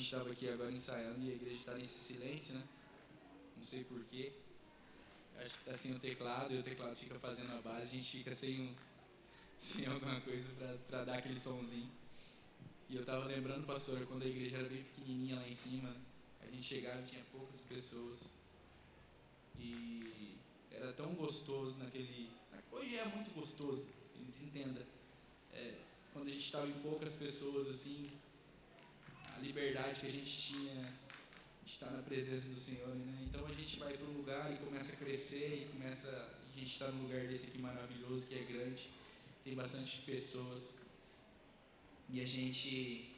estava aqui agora ensaiando e a igreja está nesse silêncio, né? Não sei porquê. Acho que está sem o teclado e o teclado fica fazendo a base, a gente fica sem alguma coisa para dar aquele sonzinho. E eu estava lembrando, pastor, quando a igreja era bem pequenininha lá em cima, a gente chegava e tinha poucas pessoas. E era tão gostoso naquele... Hoje é muito gostoso, a gente entenda. Quando a gente estava em poucas pessoas, assim, a liberdade que a gente tinha de estar na presença do Senhor, né? Então a gente vai para um lugar e começa a crescer e a gente está num lugar desse aqui maravilhoso, que é grande, tem bastante pessoas, e a gente,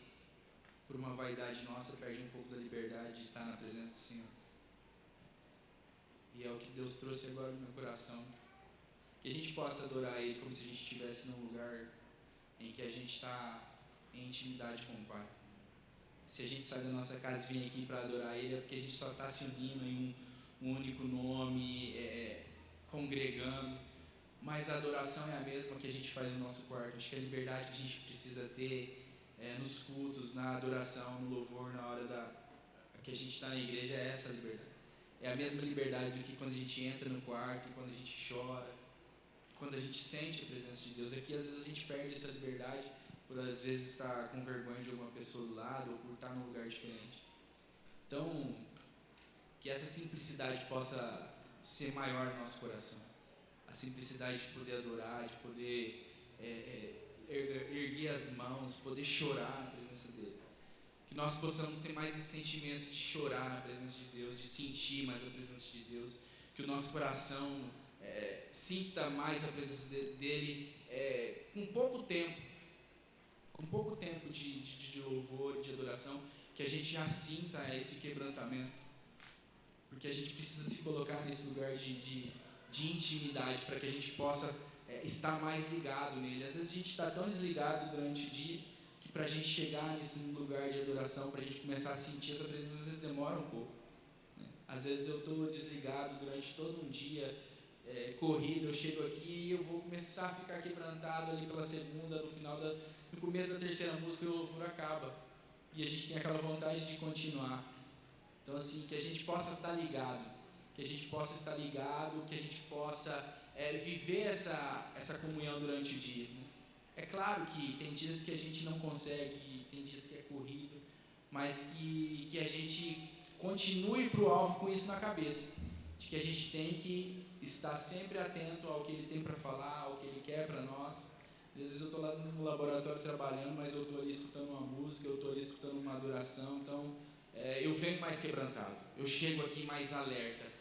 por uma vaidade nossa, perde um pouco da liberdade de estar na presença do Senhor. E é o que Deus trouxe agora no meu coração, que a gente possa adorar Ele como se a gente estivesse num lugar em que a gente está em intimidade com o Pai. Se a gente sai da nossa casa e vem aqui para adorar Ele, é porque a gente só está se unindo em um único nome, congregando, mas a adoração é a mesma que a gente faz no nosso quarto. Acho que a liberdade que a gente precisa ter nos cultos, na adoração, no louvor, na hora que a gente está na igreja, é essa liberdade. É a mesma liberdade do que quando a gente entra no quarto, quando a gente chora, quando a gente sente a presença de Deus. Aqui às vezes a gente perde essa liberdade por às vezes estar com vergonha de alguma pessoa do lado ou por estar num lugar diferente. Então, que essa simplicidade possa ser maior no nosso coração. A simplicidade de poder adorar, de poder erguer as mãos, poder chorar na presença dEle. Que nós possamos ter mais esse sentimento de chorar na presença de Deus, de sentir mais a presença de Deus. Que o nosso coração sinta mais a presença dEle com pouco tempo de louvor e de adoração, que a gente já sinta esse quebrantamento, porque a gente precisa se colocar nesse lugar de intimidade, para que a gente possa estar mais ligado nele. Às vezes a gente está tão desligado durante o dia, que para a gente chegar nesse lugar de adoração, para a gente começar a sentir essa presença, às vezes demora um pouco, né? Às vezes eu estou desligado durante todo um dia, corrido, eu chego aqui e eu vou começar a ficar quebrantado ali pela segunda, no começo da terceira música o louvor acaba, e a gente tem aquela vontade de continuar. Então assim, que a gente possa estar ligado, que a gente possa viver essa comunhão durante o dia, né? É claro que tem dias que a gente não consegue, tem dias que é corrido, mas que a gente continue para o alvo com isso na cabeça, de que a gente tem que estar sempre atento ao que Ele tem para falar, ao que Ele quer para nós. Às vezes eu estou lá no laboratório trabalhando, mas eu estou ali escutando uma música, eu estou ali escutando uma adoração, então eu venho mais quebrantado, eu chego aqui mais alerta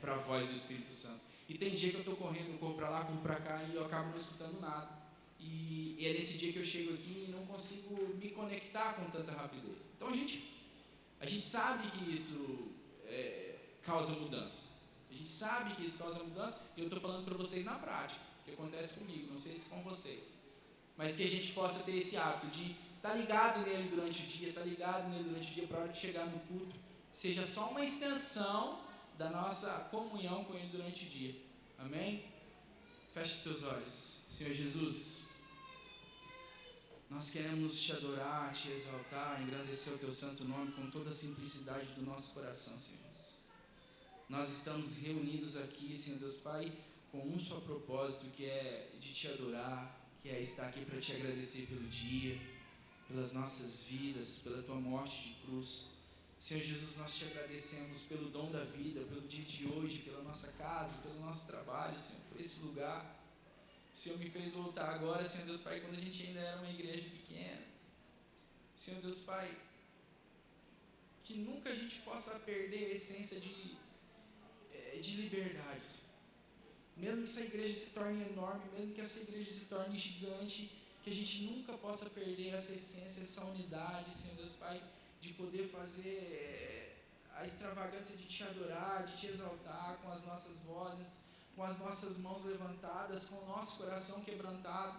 para a voz do Espírito Santo. E tem dia que eu estou correndo, corro para lá, corro para cá e eu acabo não escutando nada. E é nesse dia que eu chego aqui e não consigo me conectar com tanta rapidez. Então a gente sabe que isso causa mudança. A gente sabe que isso causa mudança, e eu estou falando para vocês na prática, que acontece comigo, não sei se com vocês. Mas que a gente possa ter esse hábito de estar ligado nele durante o dia, para a hora de chegar no culto, seja só uma extensão da nossa comunhão com Ele durante o dia. Amém? Feche os teus olhos. Senhor Jesus, nós queremos Te adorar, Te exaltar, engrandecer o Teu santo nome com toda a simplicidade do nosso coração, Senhor Jesus. Nós estamos reunidos aqui, Senhor Deus Pai, com um só propósito, que é de Te adorar, que é estar aqui para Te agradecer pelo dia, pelas nossas vidas, pela Tua morte de cruz. Senhor Jesus, nós Te agradecemos pelo dom da vida, pelo dia de hoje, pela nossa casa, pelo nosso trabalho, Senhor, por esse lugar. O Senhor me fez voltar agora, Senhor Deus Pai, quando a gente ainda era uma igreja pequena. Senhor Deus Pai, que nunca a gente possa perder a essência de liberdade, Senhor. Mesmo que essa igreja se torne enorme, mesmo que essa igreja se torne gigante, que a gente nunca possa perder essa essência, essa unidade, Senhor Deus Pai, de poder fazer a extravagância de Te adorar, de Te exaltar com as nossas vozes, com as nossas mãos levantadas, com o nosso coração quebrantado.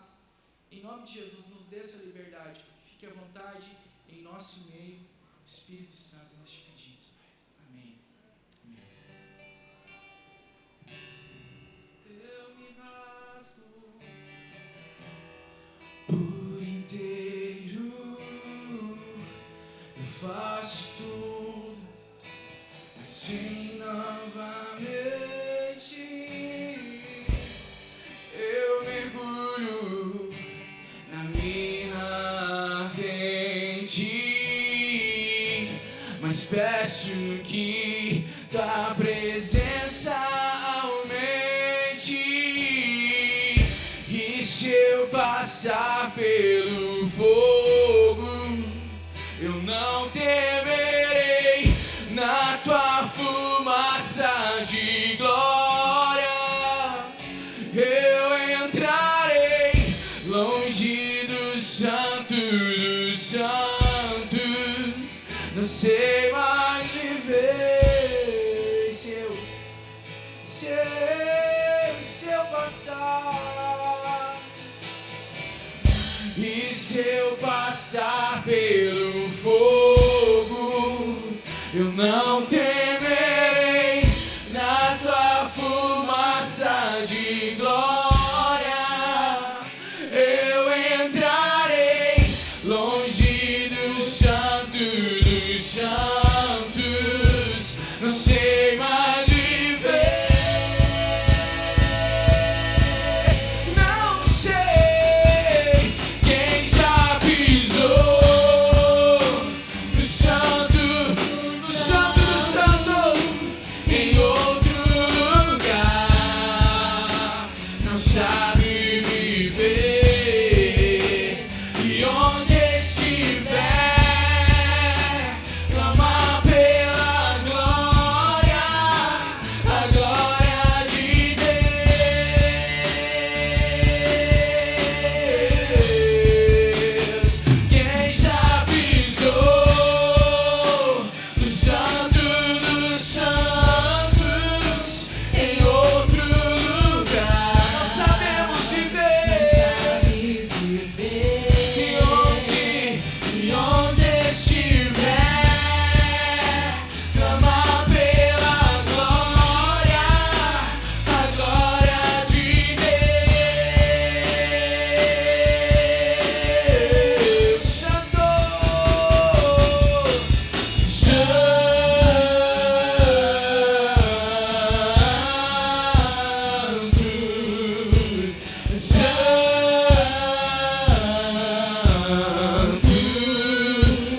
Em nome de Jesus, nos dê essa liberdade, fique à vontade em nosso meio. Espírito Santo, nós Te pedimos, Pai. Amém. Amém. Eu me rasgo por inteiro, eu mas peço que tua presença aumente. E se eu passar pelo fogo, eu não temerei. Na tua fumaça de glória eu entrarei, longe do santo dos santos. Não sei mais viver se eu passar. E se eu passar pelo fogo, eu não temerei. Na tua fumaça de glória eu entrarei, longe do santo dos santos. Não sei mais viver. Não sei quem já pisou no santo dos santos em outro lugar. Não sabe viver, e onde estiver, clamar pela glória, a glória de Deus. Quem já pisou no santo dos santos em outro lugar, não sabemos viver. E onde estiver, clamar pela glória, a glória de Deus. Santo,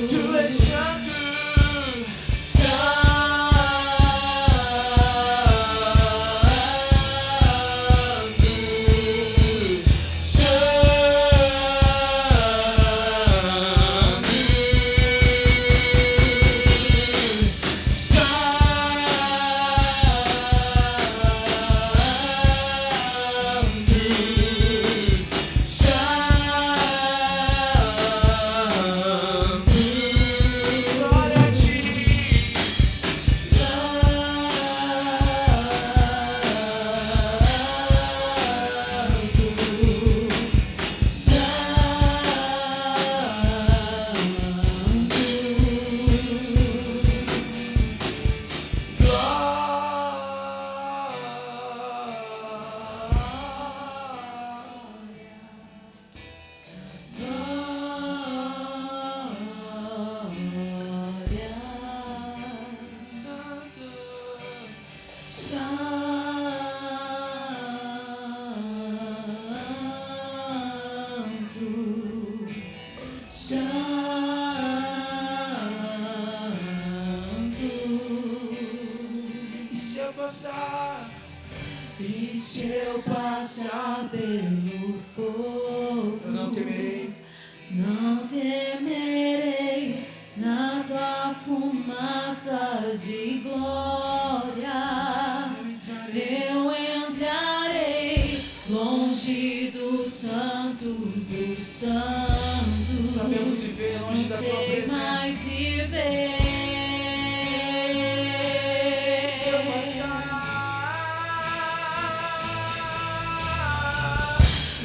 Tu és santo, glória a ti. Santo, e se eu passar? E se eu passar pelo fogo, Eu não temerei. não temerei. Na tua fumaça de glória eu entrarei, longe do santo dos santos. Sabemos viver longe da tua Não sei presença. mais viver. Se eu passar.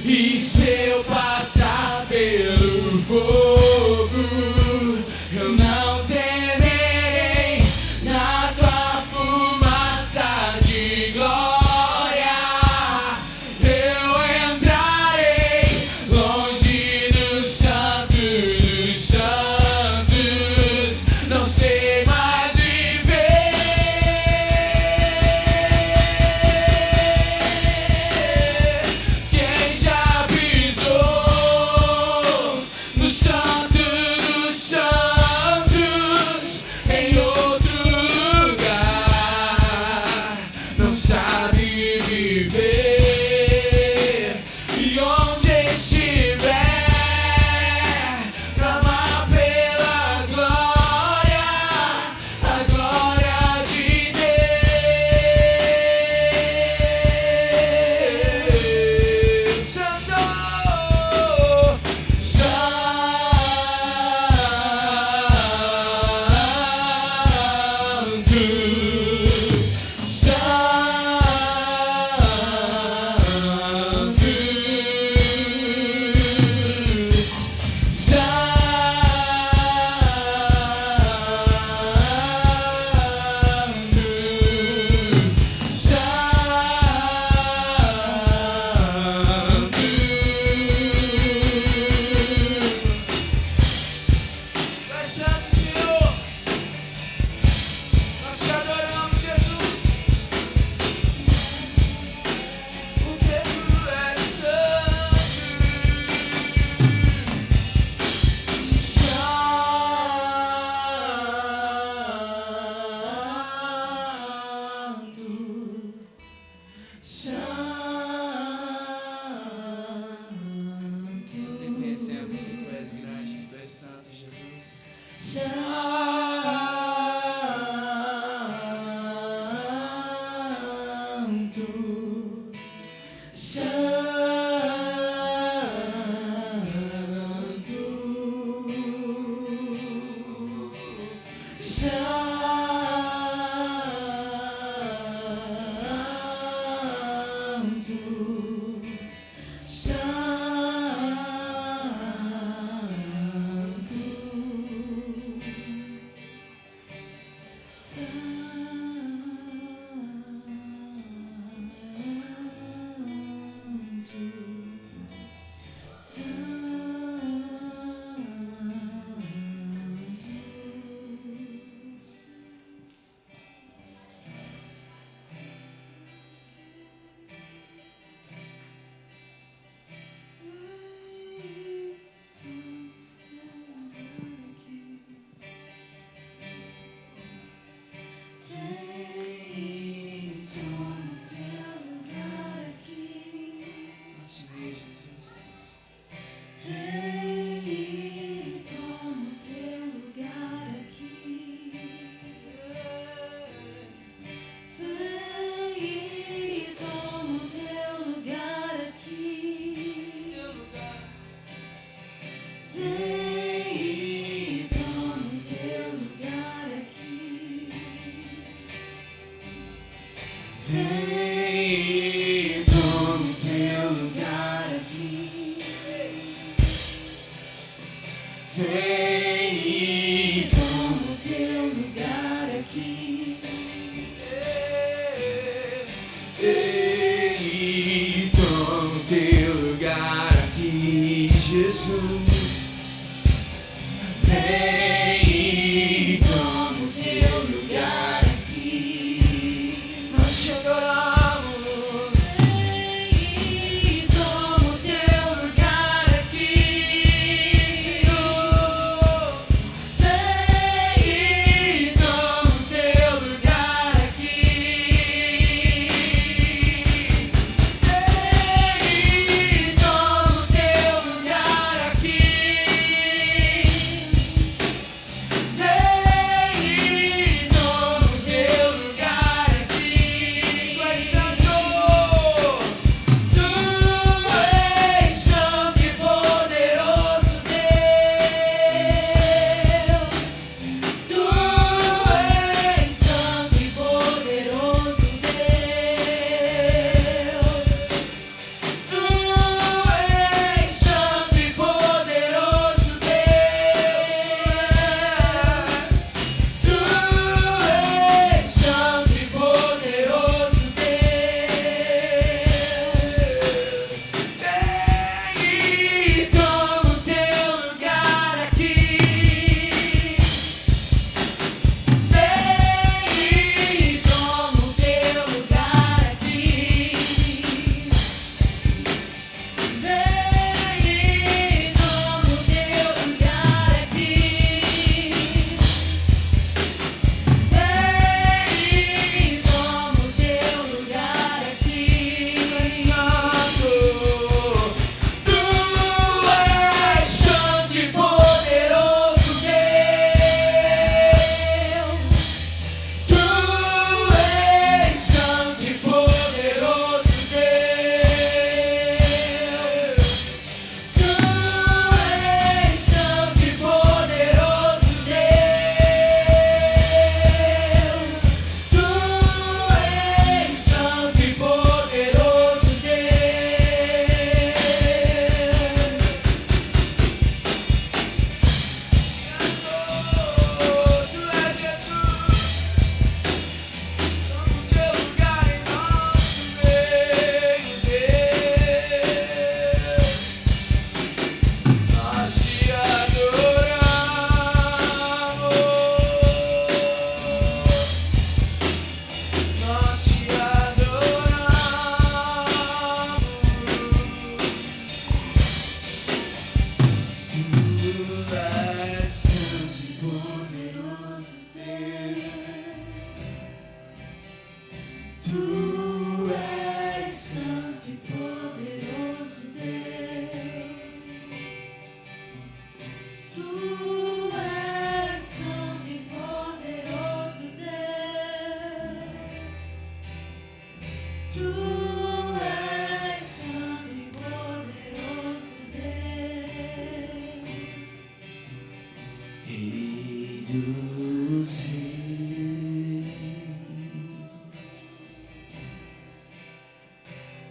E se eu passar pelo fogo, eu não temerei. Na tua fumaça de glória eu entrarei, longe do santo dos santos. Não sei mais viver. Quem já pisou no santo dos santos e viver, e onde estiver, clamar pela glória, a glória de Deus. Santo, nós reconhecemos que Tu és grande, que Tu és santo, Jesus.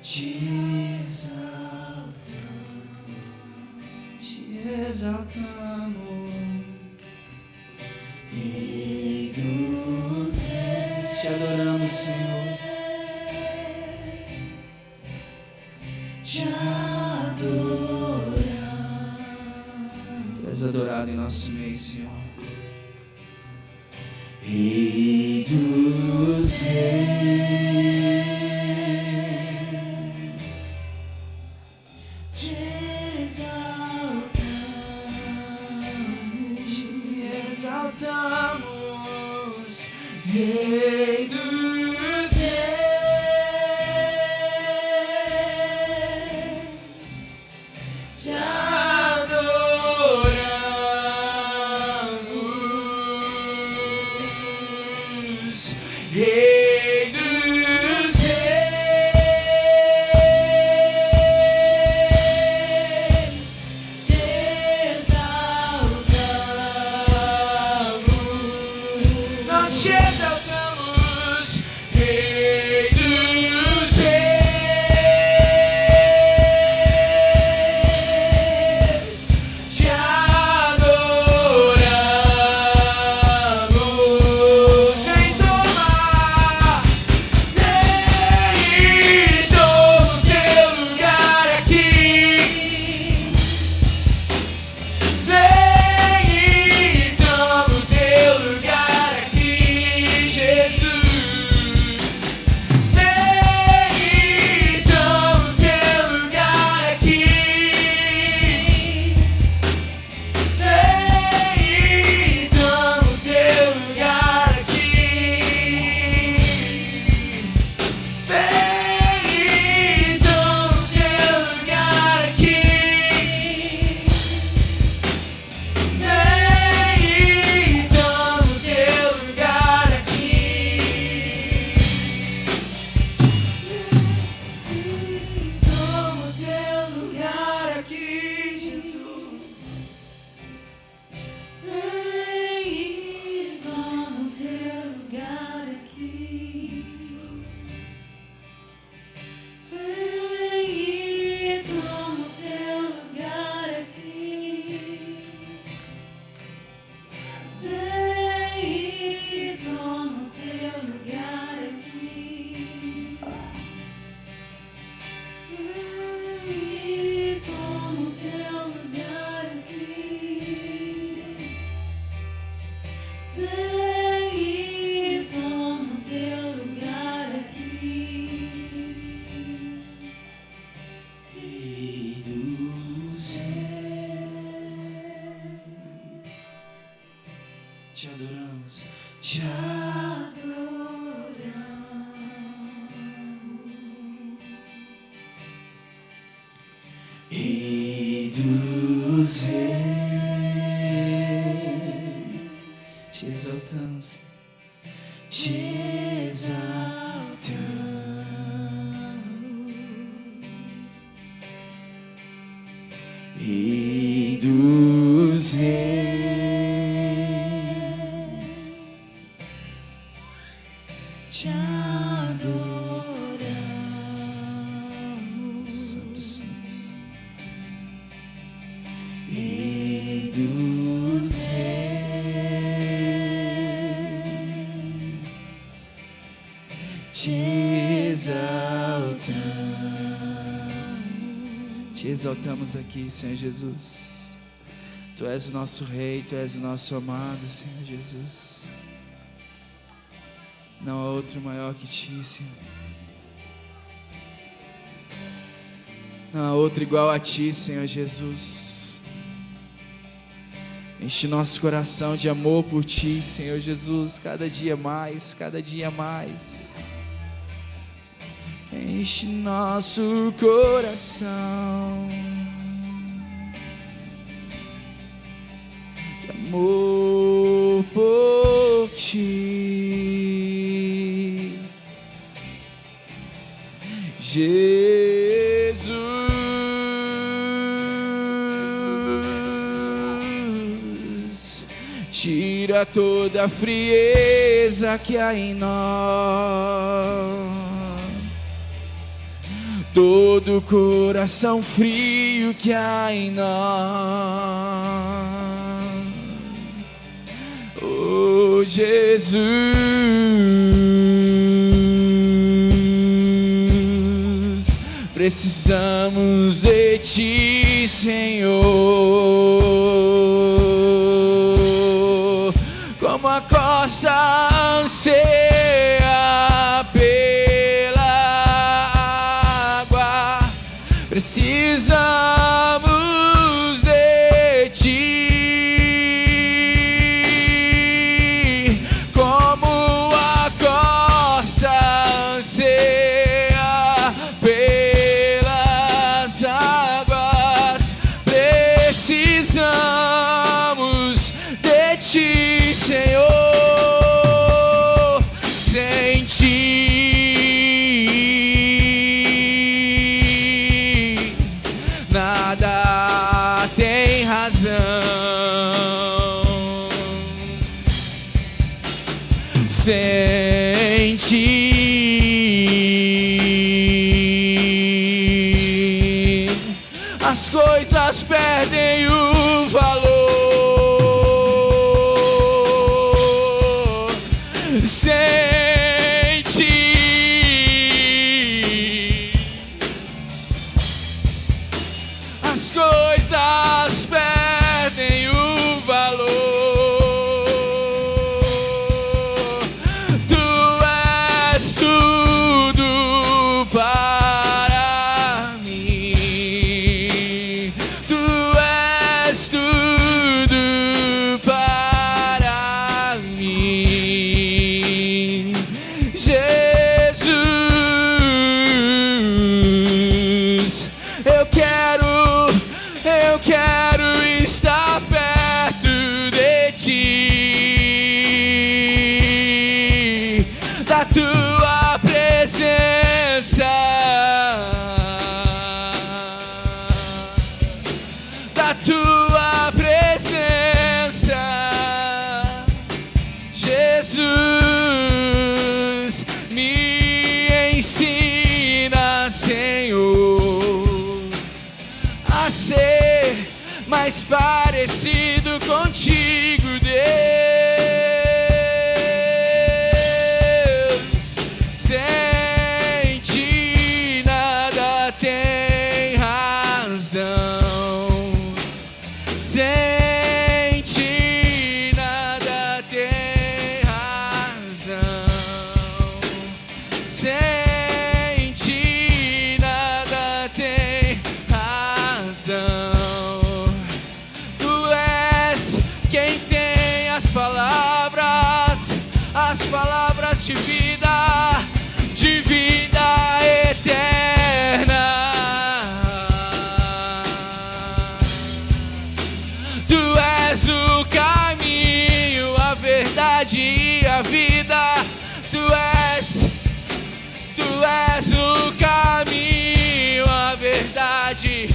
te exaltamos, Rei dos Reis, te adoramos, Senhor, te adoramos. Tu és adorado em nosso meio, Senhor, Rei dos Reis. Exaltamos, Rei dos Reis, te adoramos, Rei dos Reis, te exaltamos. Nós te exaltamos, Rei dos Reis, te adoramos. Vem tomar, vem toma o teu lugar aqui. Vem e toma o teu lugar aqui, Jesus. Vem e toma o teu lugar aqui. Vem e toma o teu lugar aqui. Vem e toma o teu lugar aqui. Vem e toma o teu lugar aqui. Toma o teu lugar aqui, Jesus. Vem e toma o teu lugar aqui. Vem e toma o teu lugar aqui. Vem e toma o teu lugar aqui. Vem e toma o teu lugar aqui. Vem e toma o teu lugar aqui. Rei dos Reis, te adoramos, te Rei dos Reis, te exaltamos, te exaltamos, Rei dos Reis, te adoramos, Santo, Santo, Santo, Rei dos Reis, te exaltamos aqui, Senhor Jesus. Tu és o nosso Rei, Tu és o nosso amado, Senhor Jesus. Não há outro maior que Ti, Senhor. Não há outro igual a Ti, Senhor Jesus. Enche nosso coração de amor por Ti, Senhor Jesus, cada dia mais, cada dia mais. Enche nosso coração de amor por Ti, Jesus. Tira toda a frieza que há em nós, todo coração frio que há em nós. Oh, Jesus, precisamos de Ti, Senhor, como a costa anseia pela água. Precisamos de Ti, como a costa anseia pelas águas. Precisamos de Ti, Senhor. Sem Ti nada tem razão. Sem Ti as coisas perdem o valor. Sem Ti as coisas perdem o valor. Tu és tudo para mim. Tu és tudo para mim, Jesus. Eu quero estar perto de Ti, da Tua presença, da Tua presença, Jesus. Me ensina, Senhor, a ser mais parecido contigo, Deus. Sem Ti nada tem razão. Sem Ti nada tem razão. Sem Ti nada tem razão. Tu és quem tem as palavras de vida eterna. Tu és o caminho, a verdade e a vida. Tu és o caminho, a verdade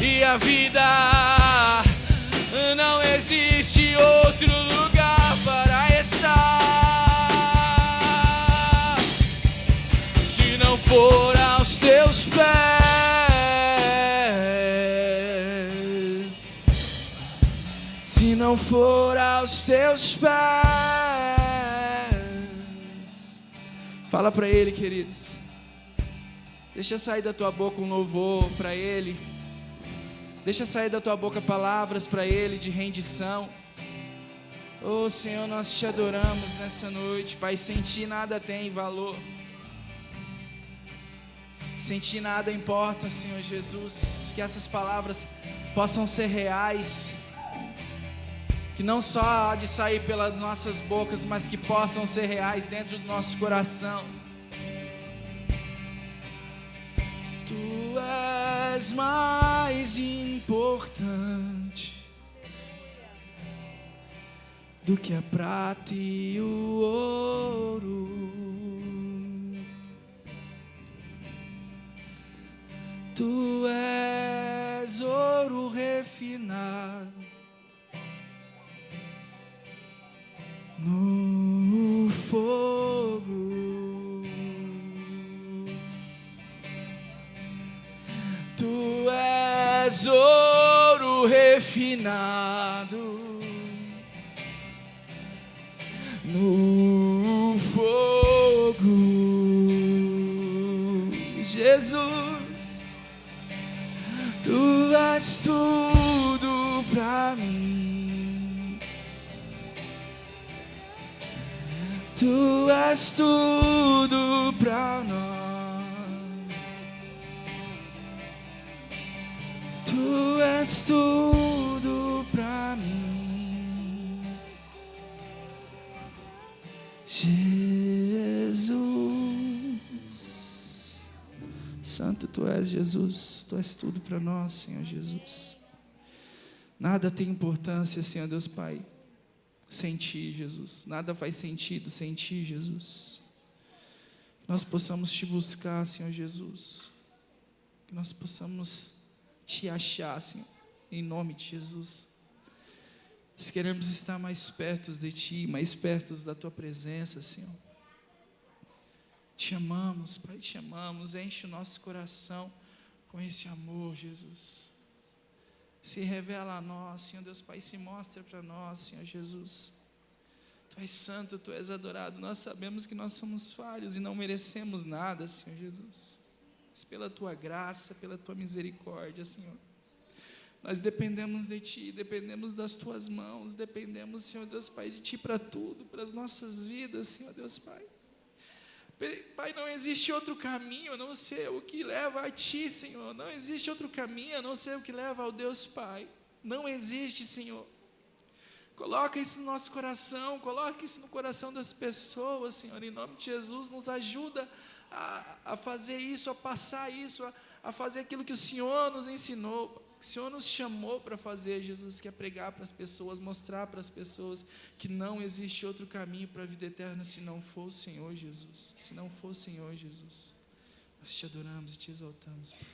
e a vida. Não existe outro lugar para estar se não for aos Teus pés. Se não for aos Teus pés. Fala para Ele, queridos. Deixa sair da tua boca um louvor para Ele. Deixa sair da tua boca palavras para Ele de rendição. Oh, Senhor, nós Te adoramos nessa noite, Pai. Sem Ti nada tem valor. Sem Ti nada importa, Senhor Jesus. Que essas palavras possam ser reais. Que não só há de sair pelas nossas bocas, mas que possam ser reais dentro do nosso coração. Tu és mais importante do que a prata e o ouro. Tu és ouro refinado no fogo. és ouro refinado no fogo. Jesus, tu és tudo pra mim. Tu és tudo pra nós. Tu és tudo pra mim. Jesus, Santo tu és, Jesus. Tu és tudo para nós, Senhor Jesus. Nada tem importância, Senhor Deus Pai, sem Ti, Jesus. Nada faz sentido sem Ti, Jesus. Que nós possamos Te buscar, Senhor Jesus. Que nós possamos Te achar, Senhor, em nome de Jesus. Nós queremos estar mais perto de Ti, mais perto da Tua presença, Senhor. Te amamos, Pai, Te amamos. Enche o nosso coração com esse amor, Jesus. Se revela a nós, Senhor Deus Pai, se mostra para nós, Senhor Jesus. Tu és santo, Tu és adorado. Nós sabemos que nós somos falhos e não merecemos nada, Senhor Jesus. Mas pela Tua graça, pela Tua misericórdia, Senhor, nós dependemos de Ti, dependemos das Tuas mãos, dependemos, Senhor Deus Pai, de Ti para tudo, para as nossas vidas, Senhor Deus Pai. Pai, não existe outro caminho a não ser o que leva a Ti, Senhor. Não existe outro caminho a não ser o que leva ao Deus Pai. Não existe, Senhor. Coloca isso no nosso coração, coloca isso no coração das pessoas, Senhor, em nome de Jesus. Nos ajuda a fazer isso, a passar isso, a fazer aquilo que o Senhor nos ensinou. O Senhor nos chamou para fazer, Jesus, que é pregar para as pessoas, mostrar para as pessoas que não existe outro caminho para a vida eterna se não for o Senhor Jesus. Se não for o Senhor Jesus. Nós Te adoramos e Te exaltamos, Pai.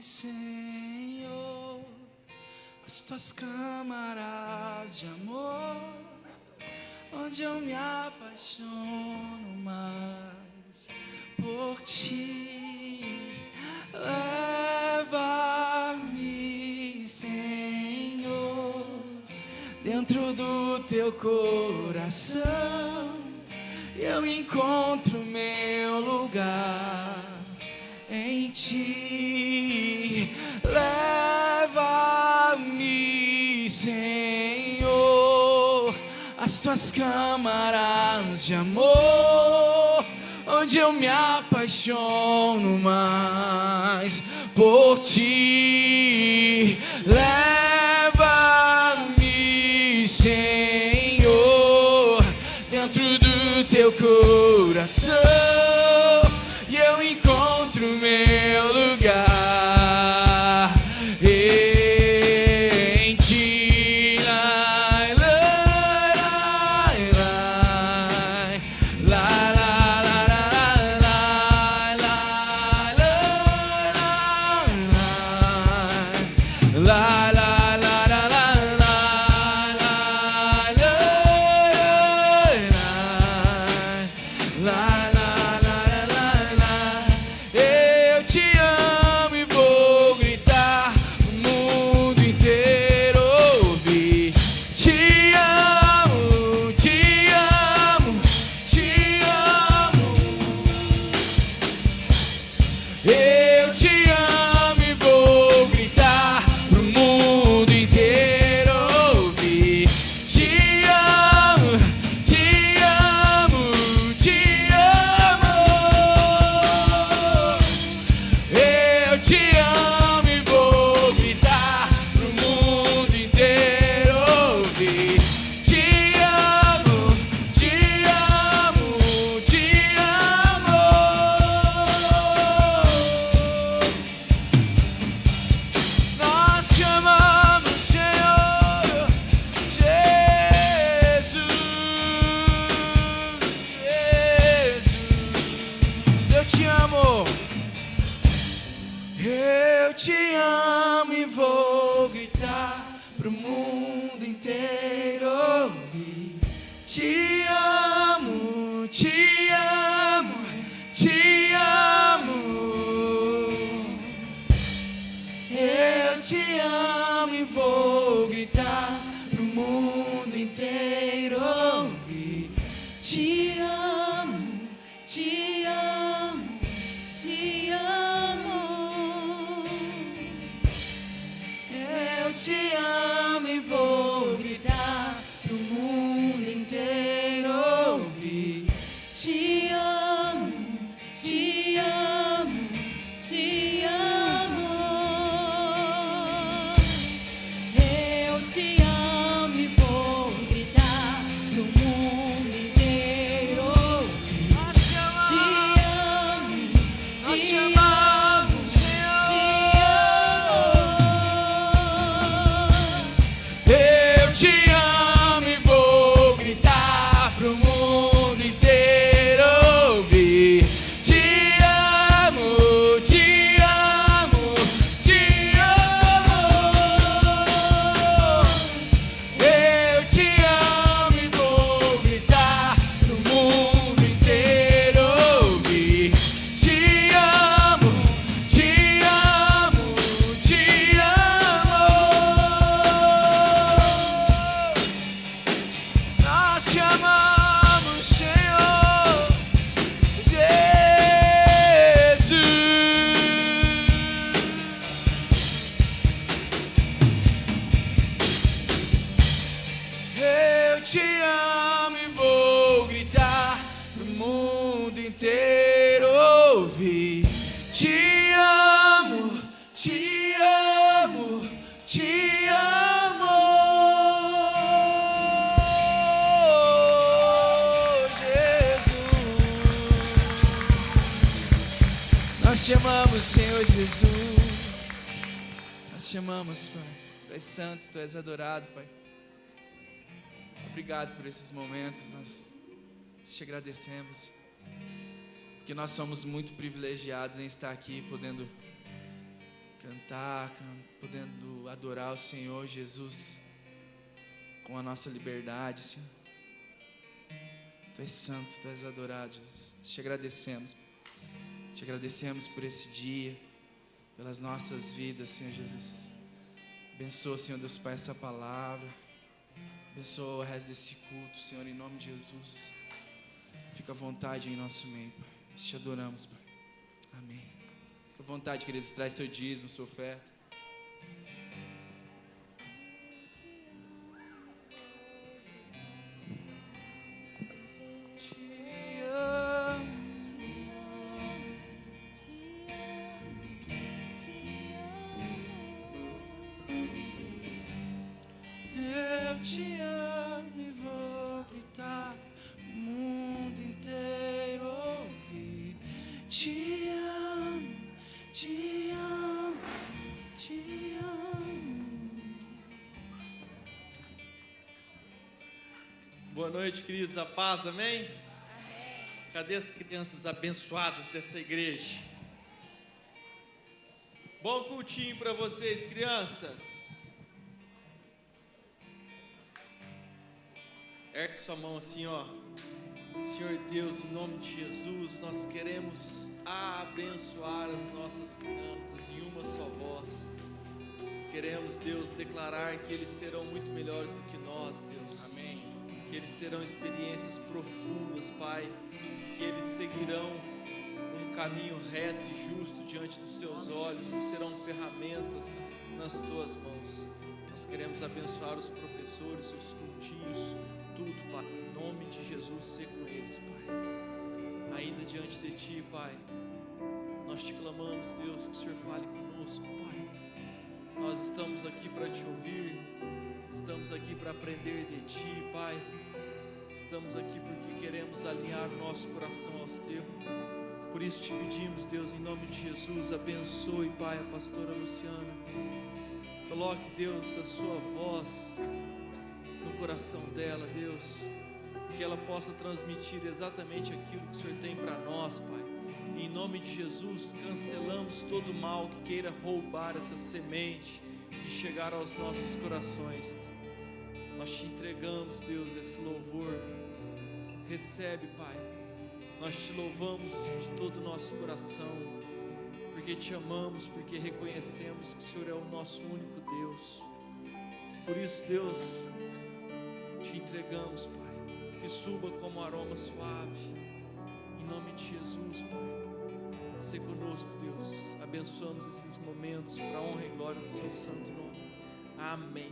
Senhor, as Tuas câmaras de amor, onde eu me apaixono mais por Ti. Leva-me, Senhor, dentro do Teu coração, e eu encontro meu lugar em Ti. Leva-me, Senhor, às Tuas câmaras de amor, onde eu me apaixono mais por Ti. Leva-me, Senhor, dentro do Teu coração, e eu encontro meu lugar em Ti. Lai, lai, lai, lai, lai, lai, lai, lai, lai, lai, pro mundo inteiro ouvir. Te amo, te amo, te amo. Eu te amo e vou gritar pro mundo inteiro ouvir. Te amo, te amo, te amo. Eu te amo e vou gritar pro mundo inteiro ouvir. Te amo, te amo, te amo. Eu te amo e vou gritar pro mundo inteiro ouvir. Nós te amamos, Senhor. Eu te amo e vou gritar pro mundo inteiro ouvir. Te amo, te amo, te amo. Eu te amo e vou gritar pro mundo inteiro ouvir. Te amo, te amo, te amo. Nós te amamos, Senhor Jesus. Eu te amo e vou gritar pro mundo inteiro ouvir. Te amo, te amo, te amo. Jesus, nós te amamos, Senhor Jesus. Nós te amamos, Pai. Tu és santo, Tu és adorado, Pai. Obrigado por esses momentos, nós te agradecemos, porque nós somos muito privilegiados em estar aqui, podendo cantar, podendo adorar o Senhor Jesus com a nossa liberdade, Senhor. Tu és santo, Tu és adorado, Jesus. Te agradecemos por esse dia, pelas nossas vidas, Senhor Jesus. Abençoa, Senhor Deus Pai, essa palavra. Abençoa o resto desse culto, Senhor, em nome de Jesus. Fica à vontade em nosso meio, Pai. Nós te adoramos, Pai. Amém. Fica à vontade, queridos. Traz seu dízimo, sua oferta. Te amo. Eu te amo e vou gritar o mundo inteiro ouvir. Te amo, te amo, te amo. Boa noite, queridos, a paz, amém? Cadê as crianças abençoadas dessa igreja? Bom cultinho para vocês, crianças. Ergue sua mão assim, ó. Senhor Deus, em nome de Jesus, nós queremos abençoar as nossas crianças em uma só voz. Queremos, Deus, declarar que eles serão muito melhores do que nós, Deus. Amém. Que eles terão experiências profundas, Pai. Que eles seguirão um caminho reto e justo diante dos seus olhos e serão ferramentas nas tuas mãos. Nós queremos abençoar os professores, os cultinhos, tudo, Pai, em nome de Jesus, ser com eles, Pai. Ainda diante de Ti, Pai, nós te clamamos, Deus, que o Senhor fale conosco, Pai. Nós estamos aqui para Te ouvir, estamos aqui para aprender de Ti, Pai. Estamos aqui porque queremos alinhar o nosso coração aos Teus. Por isso te pedimos, Deus, em nome de Jesus, abençoe, Pai, a pastora Luciana. Coloque, Deus, a sua voz no coração dela, Deus, que ela possa transmitir exatamente aquilo que o Senhor tem para nós, Pai. Em nome de Jesus, cancelamos todo mal que queira roubar essa semente de chegar aos nossos corações. Nós te entregamos, Deus, esse louvor. Recebe, Pai. Nós te louvamos de todo o nosso coração, porque te amamos, porque reconhecemos que o Senhor é o nosso único Deus. Por isso, Deus, te entregamos, Pai, que suba como aroma suave, em nome de Jesus, Pai. Sê conosco, Deus. Abençoamos esses momentos para a honra e glória do seu santo nome. Amém.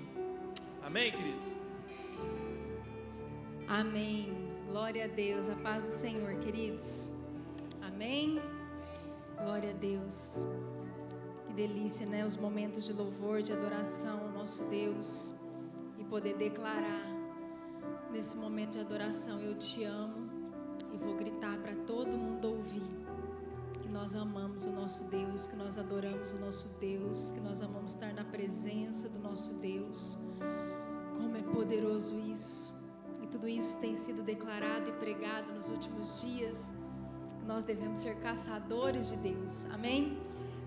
Amém, querido? Amém. Glória a Deus. A paz do Senhor, queridos. Amém. Glória a Deus. Que delícia, né? Os momentos de louvor, de adoração ao nosso Deus. E poder declarar nesse momento de adoração: eu te amo. E vou gritar para todo mundo ouvir que nós amamos o nosso Deus, que nós adoramos o nosso Deus, que nós amamos estar na presença do nosso Deus. Como é poderoso isso. E tudo isso tem sido declarado e pregado nos últimos dias. Que nós devemos ser caçadores de Deus. Amém?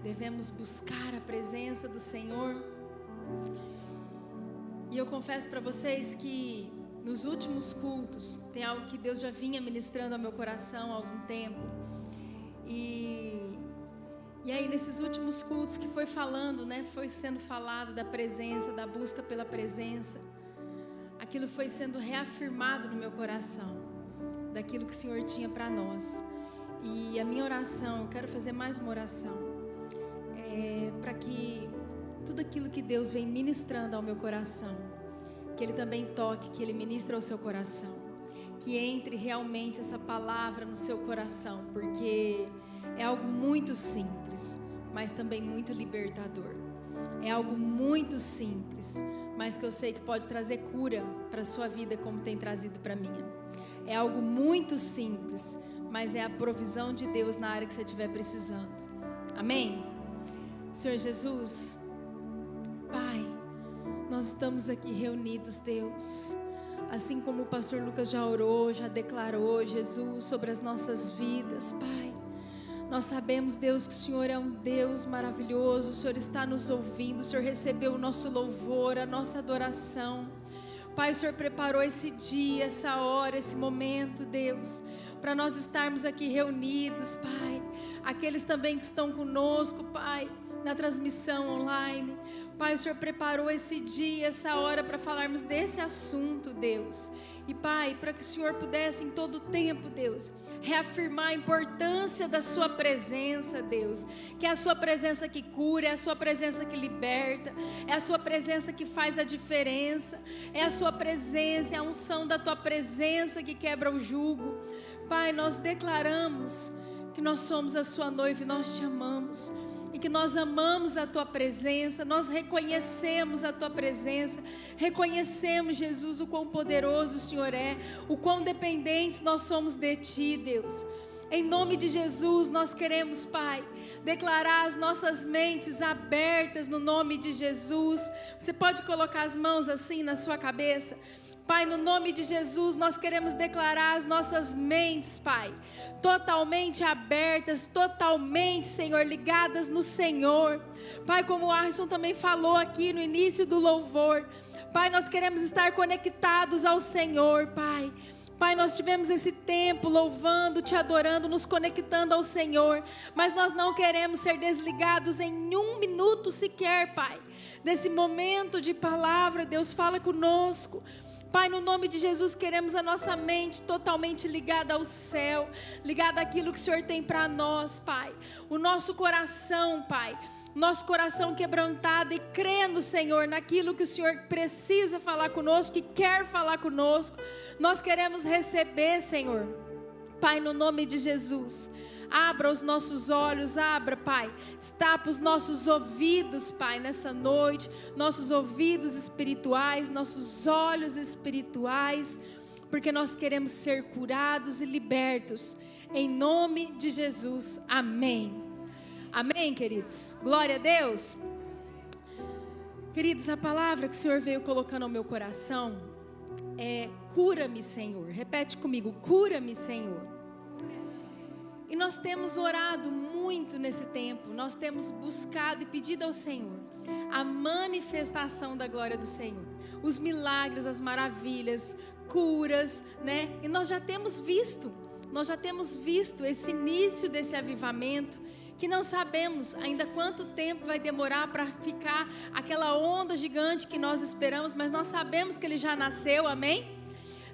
Devemos buscar a presença do Senhor. E eu confesso para vocês que nos últimos cultos tem algo que Deus já vinha ministrando ao meu coração há algum tempo. E aí nesses últimos cultos que foi falando, né, foi sendo falado da presença, da busca pela presença, aquilo foi sendo reafirmado no meu coração, daquilo que o Senhor tinha para nós. E a minha oração, eu quero fazer mais uma oração, para que tudo aquilo que Deus vem ministrando ao meu coração, que Ele também toque, que Ele ministre ao seu coração, que entre realmente essa palavra no seu coração, porque é algo muito simples, mas também muito libertador. É algo muito simples, mas que eu sei que pode trazer cura para a sua vida, como tem trazido para a minha. É algo muito simples, mas é a provisão de Deus na área que você estiver precisando. Amém? Senhor Jesus, Pai, nós estamos aqui reunidos, Deus, assim como o pastor Lucas já orou, já declarou, Jesus, sobre as nossas vidas, Pai. Nós sabemos, Deus, que o Senhor é um Deus maravilhoso, o Senhor está nos ouvindo, o Senhor recebeu o nosso louvor, a nossa adoração. Pai, o Senhor preparou esse dia, essa hora, esse momento, Deus, para nós estarmos aqui reunidos, Pai. Aqueles também que estão conosco, Pai, na transmissão online. Pai, o Senhor preparou esse dia, essa hora para falarmos desse assunto, Deus. E Pai, para que o Senhor pudesse em todo o tempo, Deus, reafirmar a importância da sua presença, Deus, que é a sua presença que cura, é a sua presença que liberta, é a sua presença que faz a diferença, é a sua presença, é a unção da tua presença que quebra o jugo. Pai, nós declaramos que nós somos a sua noiva e nós te amamos, e que nós amamos a tua presença, nós reconhecemos a tua presença, reconhecemos, Jesus, o quão poderoso o Senhor é, o quão dependentes nós somos de ti, Deus. Em nome de Jesus, nós queremos, Pai, declarar as nossas mentes abertas no nome de Jesus. Você pode colocar as mãos assim na sua cabeça? Pai, no nome de Jesus, nós queremos declarar as nossas mentes, Pai, totalmente abertas, totalmente, Senhor, ligadas no Senhor. Pai, como o Arson também falou aqui no início do louvor, Pai, nós queremos estar conectados ao Senhor, Pai. Pai, nós tivemos esse tempo louvando, te adorando, nos conectando ao Senhor, mas nós não queremos ser desligados em um minuto sequer, Pai, desse momento de palavra. Deus, fala conosco. Pai, no nome de Jesus, queremos a nossa mente totalmente ligada ao céu, ligada àquilo que o Senhor tem para nós, Pai. O nosso coração, Pai, nosso coração quebrantado e crendo, Senhor, naquilo que o Senhor precisa falar conosco e quer falar conosco. Nós queremos receber, Senhor. Pai, no nome de Jesus, abra os nossos olhos, abra, Pai, tapa os nossos ouvidos, Pai, nessa noite, nossos ouvidos espirituais, nossos olhos espirituais, porque nós queremos ser curados e libertos, em nome de Jesus, amém. Amém, queridos? Glória a Deus. Queridos, a palavra que o Senhor veio colocando ao meu coração é: cura-me, Senhor. Repete comigo: cura-me, Senhor. E nós temos orado muito nesse tempo, nós temos buscado e pedido ao Senhor a manifestação da glória do Senhor. Os milagres, as maravilhas, curas, né? E nós já temos visto esse início desse avivamento, que não sabemos ainda quanto tempo vai demorar para ficar aquela onda gigante que nós esperamos, mas nós sabemos que ele já nasceu, amém?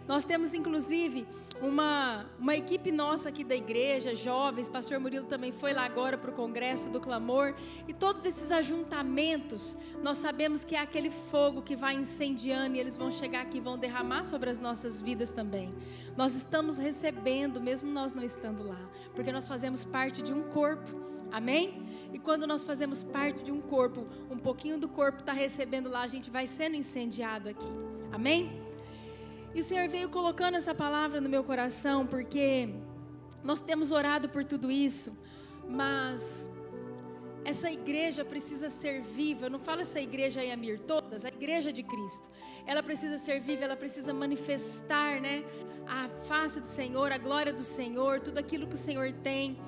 Nós temos inclusive uma equipe nossa aqui da igreja, jovens, pastor Murilo também foi lá agora para o congresso do clamor, e todos esses ajuntamentos, nós sabemos que é aquele fogo que vai incendiando, e eles vão chegar aqui e vão derramar sobre as nossas vidas também. Nós estamos recebendo, mesmo nós não estando lá, porque nós fazemos parte de um corpo, amém? E quando nós fazemos parte de um corpo, um pouquinho do corpo está recebendo lá, a gente vai sendo incendiado aqui, amém? E o Senhor veio colocando essa palavra no meu coração, porque nós temos orado por tudo isso, mas essa igreja precisa ser viva. Eu não falo essa igreja aí, Amir, todas, a igreja de Cristo. Ela precisa ser viva, ela precisa manifestar, né, a face do Senhor, a glória do Senhor, tudo aquilo que o Senhor tem.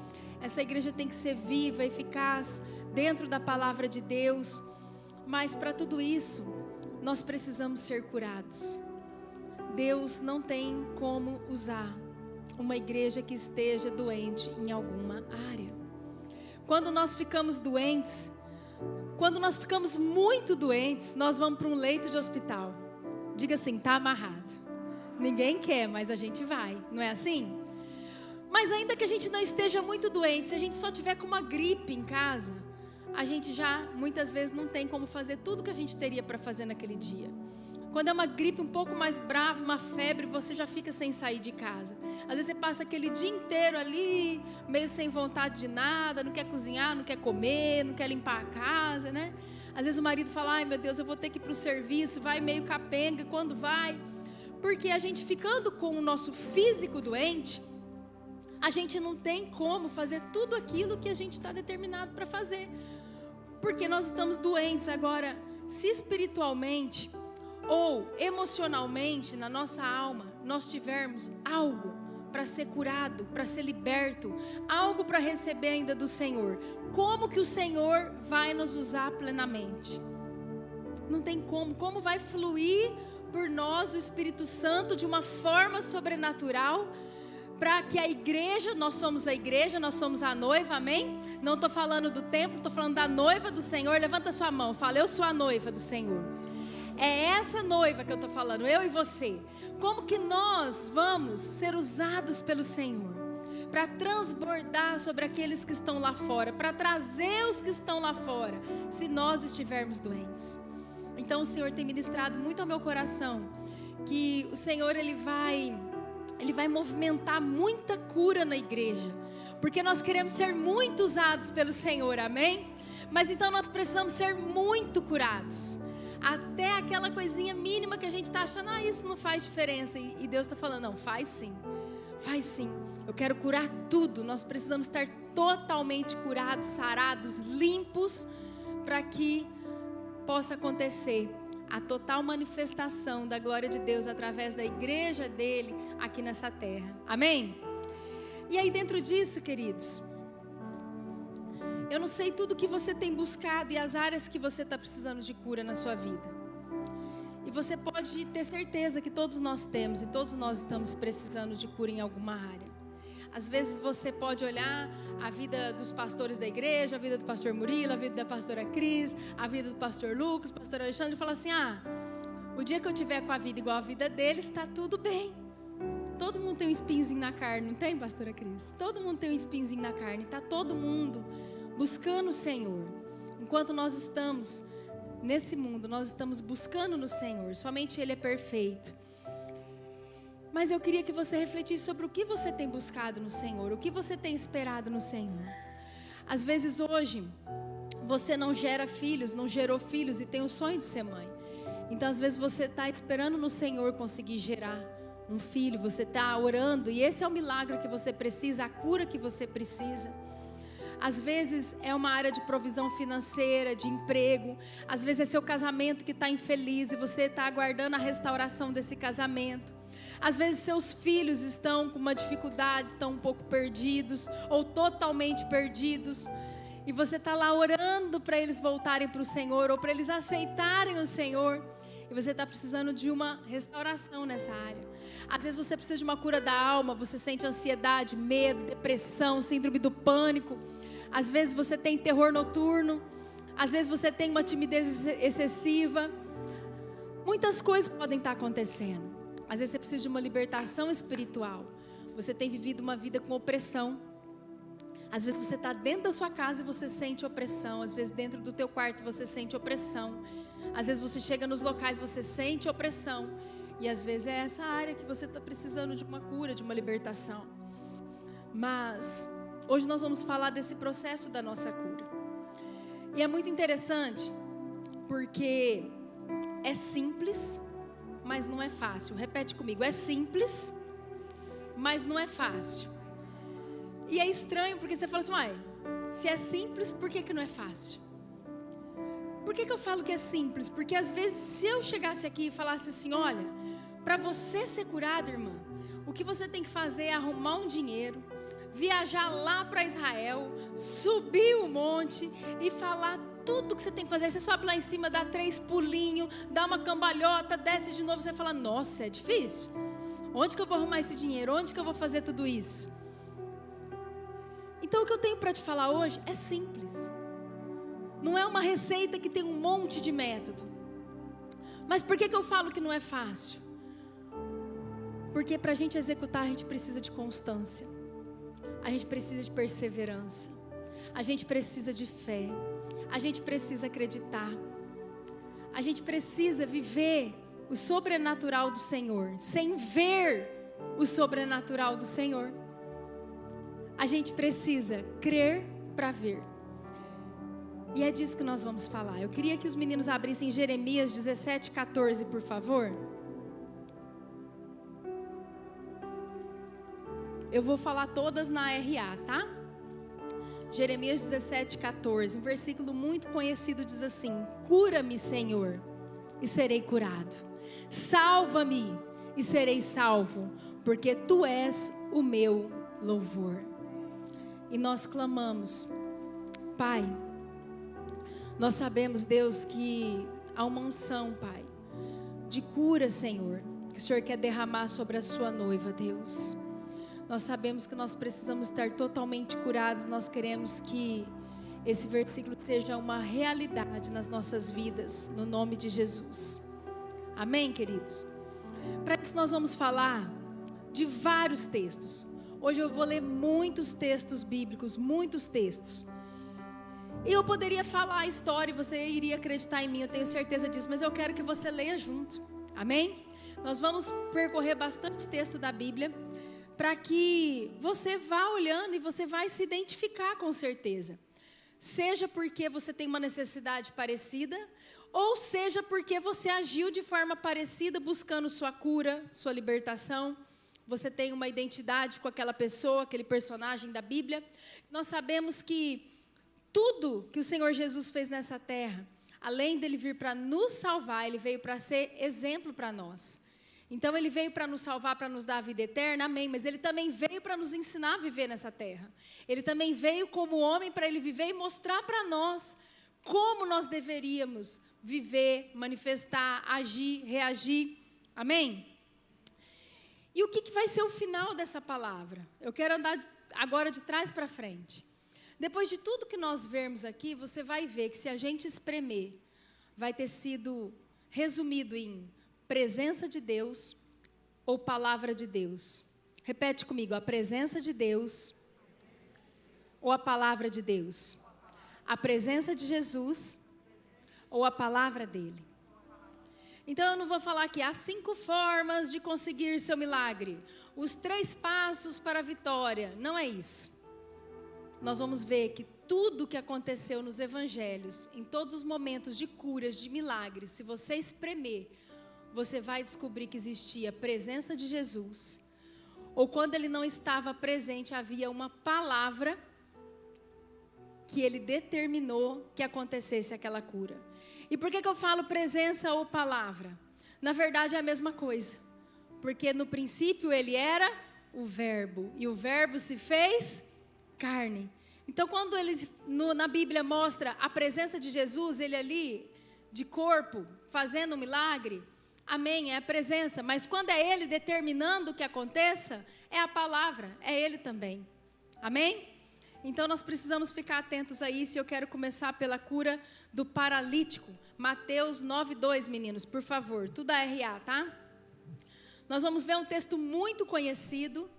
Essa igreja tem que ser viva, eficaz, dentro da palavra de Deus. Mas para tudo isso, nós precisamos ser curados. Deus não tem como usar uma igreja que esteja doente em alguma área. Quando nós ficamos doentes, quando nós ficamos muito doentes, nós vamos para um leito de hospital. Diga assim, está amarrado. Ninguém quer, mas a gente vai, não é assim? Mas ainda que a gente não esteja muito doente, se a gente só tiver com uma gripe em casa, a gente já muitas vezes não tem como fazer tudo que a gente teria para fazer naquele dia. Quando é uma gripe um pouco mais brava, uma febre, você já fica sem sair de casa. Às vezes você passa aquele dia inteiro ali, meio sem vontade de nada, não quer cozinhar, não quer comer, não quer limpar a casa, né? Às vezes o marido fala, ai meu Deus, eu vou ter que ir para o serviço, vai meio capenga, quando vai? Porque a gente ficando com o nosso físico doente, a gente não tem como fazer tudo aquilo que a gente está determinado para fazer. Porque nós estamos doentes. Agora, se espiritualmente ou emocionalmente, na nossa alma, nós tivermos algo para ser curado, para ser liberto, algo para receber ainda do Senhor, como que o Senhor vai nos usar plenamente? Não tem como vai fluir por nós o Espírito Santo de uma forma sobrenatural, para que a igreja, nós somos a noiva, amém? Não estou falando do templo, estou falando da noiva do Senhor. Levanta sua mão, fala, eu sou a noiva do Senhor. É essa noiva que eu estou falando, eu e você. Como que nós vamos ser usados pelo Senhor para transbordar sobre aqueles que estão lá fora, para trazer os que estão lá fora, se nós estivermos doentes? Então o Senhor tem ministrado muito ao meu coração, que o Senhor Ele vai movimentar muita cura na igreja, porque nós queremos ser muito usados pelo Senhor, amém? Mas então nós precisamos ser muito curados. Até aquela coisinha mínima que a gente está achando, isso não faz diferença. E Deus está falando, não, faz sim. Eu quero curar tudo. Nós precisamos estar totalmente curados, sarados, limpos, para que possa acontecer a total manifestação da glória de Deus através da igreja dele aqui nessa terra. Amém? E aí dentro disso, queridos, eu não sei tudo que você tem buscado e as áreas que você está precisando de cura na sua vida. E você pode ter certeza que todos nós temos e todos nós estamos precisando de cura em alguma área. Às vezes você pode olhar a vida dos pastores da igreja, a vida do pastor Murilo, a vida da pastora Cris, a vida do pastor Lucas, pastor Alexandre, e falar assim, o dia que eu tiver com a vida igual a vida deles, está tudo bem. Todo mundo tem um espinhozinho na carne, não tem, pastora Cris? Todo mundo tem um espinhozinho na carne, está todo mundo buscando o Senhor. Enquanto nós estamos nesse mundo, nós estamos buscando no Senhor, somente Ele é perfeito. Mas eu queria que você refletisse sobre o que você tem buscado no Senhor, o que você tem esperado no Senhor. Às vezes hoje, você não gera filhos, não gerou filhos e tem o sonho de ser mãe. Então às vezes você está esperando no Senhor conseguir gerar um filho, você está orando e esse é o milagre que você precisa, a cura que você precisa. Às vezes é uma área de provisão financeira, de emprego. Às vezes é seu casamento que está infeliz e você está aguardando a restauração desse casamento. Às vezes seus filhos estão com uma dificuldade, estão um pouco perdidos ou totalmente perdidos. e você está lá orando para eles voltarem para o Senhor, ou para eles aceitarem o Senhor, e você está precisando de uma restauração nessa área. Às vezes você precisa de uma cura da alma, você sente ansiedade, medo, depressão, síndrome do pânico. Às vezes você tem terror noturno, às vezes você tem uma timidez excessiva. Muitas coisas podem estar acontecendo. Às vezes você precisa de uma libertação espiritual. Você tem vivido uma vida com opressão. Às vezes você está dentro da sua casa e você sente opressão. Às vezes dentro do teu quarto você sente opressão. Às vezes você chega nos locais e você sente opressão. E às vezes é essa área que você está precisando de uma cura, de uma libertação. Mas hoje nós vamos falar desse processo da nossa cura. E é muito interessante, porque é simples, mas não é fácil. Repete comigo, é simples, mas não é fácil. E é estranho, porque você fala assim, uai, se é simples, por que não é fácil? Por que eu falo que é simples? Porque às vezes, se eu chegasse aqui e falasse assim, olha, para você ser curado, irmã, o que você tem que fazer é arrumar um dinheiro, viajar lá para Israel, subir o monte e falar tudo que você tem que fazer. Você sobe lá em cima, dá 3 pulinhos, dá uma cambalhota, desce de novo, você fala, nossa, é difícil. Onde que eu vou arrumar esse dinheiro? Onde que eu vou fazer tudo isso? Então o que eu tenho para te falar hoje é simples. Não é uma receita que tem um monte de método. Mas por que eu falo que não é fácil? Porque para a gente executar a gente precisa de constância. A gente precisa de perseverança. A gente precisa de fé. A gente precisa acreditar. A gente precisa viver o sobrenatural do Senhor, sem ver o sobrenatural do Senhor. A gente precisa crer para ver. E é disso que nós vamos falar. Eu queria que os meninos abrissem Jeremias 17:14, por favor. Eu vou falar todas na RA, tá? Jeremias 17:14, um versículo muito conhecido, diz assim: cura-me, Senhor, e serei curado. Salva-me e serei salvo, porque Tu és o meu louvor. E nós clamamos, Pai, nós sabemos, Deus, que há uma unção, Pai, de cura, Senhor, que o Senhor quer derramar sobre a Sua noiva, Deus. Nós sabemos que nós precisamos estar totalmente curados. Nós queremos que esse versículo seja uma realidade nas nossas vidas, no nome de Jesus. Amém, queridos? Para isso nós vamos falar de vários textos. Hoje eu vou ler muitos textos bíblicos, muitos textos. E eu poderia falar a história e você iria acreditar em mim, eu tenho certeza disso, mas eu quero que você leia junto. Amém? Nós vamos percorrer bastante texto da Bíblia, para que você vá olhando e você vai se identificar com certeza. Seja porque você tem uma necessidade parecida, ou seja porque você agiu de forma parecida, buscando sua cura, sua libertação. Você tem uma identidade com aquela pessoa, aquele personagem da Bíblia. Nós sabemos que tudo que o Senhor Jesus fez nessa terra, além dele vir para nos salvar, ele veio para ser exemplo para nós. Então ele veio para nos salvar, para nos dar a vida eterna, amém, mas ele também veio para nos ensinar a viver nessa terra. Ele também veio como homem para ele viver e mostrar para nós como nós deveríamos viver, manifestar, agir, reagir, amém? E o que vai ser o final dessa palavra? Eu quero andar agora de trás para frente. Depois de tudo que nós vermos aqui, você vai ver que se a gente espremer, vai ter sido resumido em presença de Deus ou palavra de Deus. Repete comigo, a presença de Deus ou a palavra de Deus. A presença de Jesus ou a palavra dele. Então eu não vou falar aqui, há 5 formas de conseguir seu milagre. Os 3 passos para a vitória. Não é isso. Nós vamos ver que tudo que aconteceu nos evangelhos, em todos os momentos de curas, de milagres, se você espremer, você vai descobrir que existia a presença de Jesus, ou quando ele não estava presente, havia uma palavra que ele determinou que acontecesse aquela cura. E por que eu falo presença ou palavra? Na verdade é a mesma coisa, porque no princípio ele era o verbo, e o verbo se fez carne. Então, quando na Bíblia mostra a presença de Jesus, ele ali, de corpo, fazendo um milagre, amém, é a presença. Mas quando é ele determinando o que aconteça, é a palavra, é ele também. Amém? Então, nós precisamos ficar atentos a isso. E eu quero começar pela cura do paralítico. Mateus 9:2, meninos, por favor. Tudo a RA, tá? Nós vamos ver um texto muito conhecido.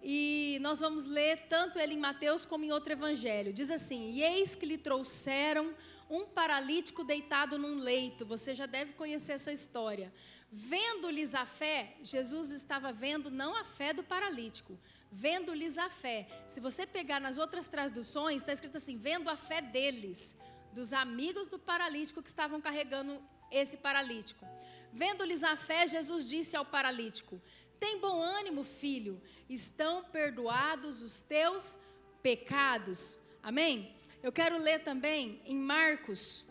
E nós vamos ler tanto ele em Mateus como em outro evangelho. Diz assim: e eis que lhe trouxeram um paralítico deitado num leito. Você já deve conhecer essa história. Vendo-lhes a fé, Jesus estava vendo não a fé do paralítico, vendo-lhes a fé. Se você pegar nas outras traduções, está escrito assim: vendo a fé deles, dos amigos do paralítico que estavam carregando esse paralítico. Vendo-lhes a fé, Jesus disse ao paralítico: tem bom ânimo, filho, estão perdoados os teus pecados. Amém? Eu quero ler também em Marcos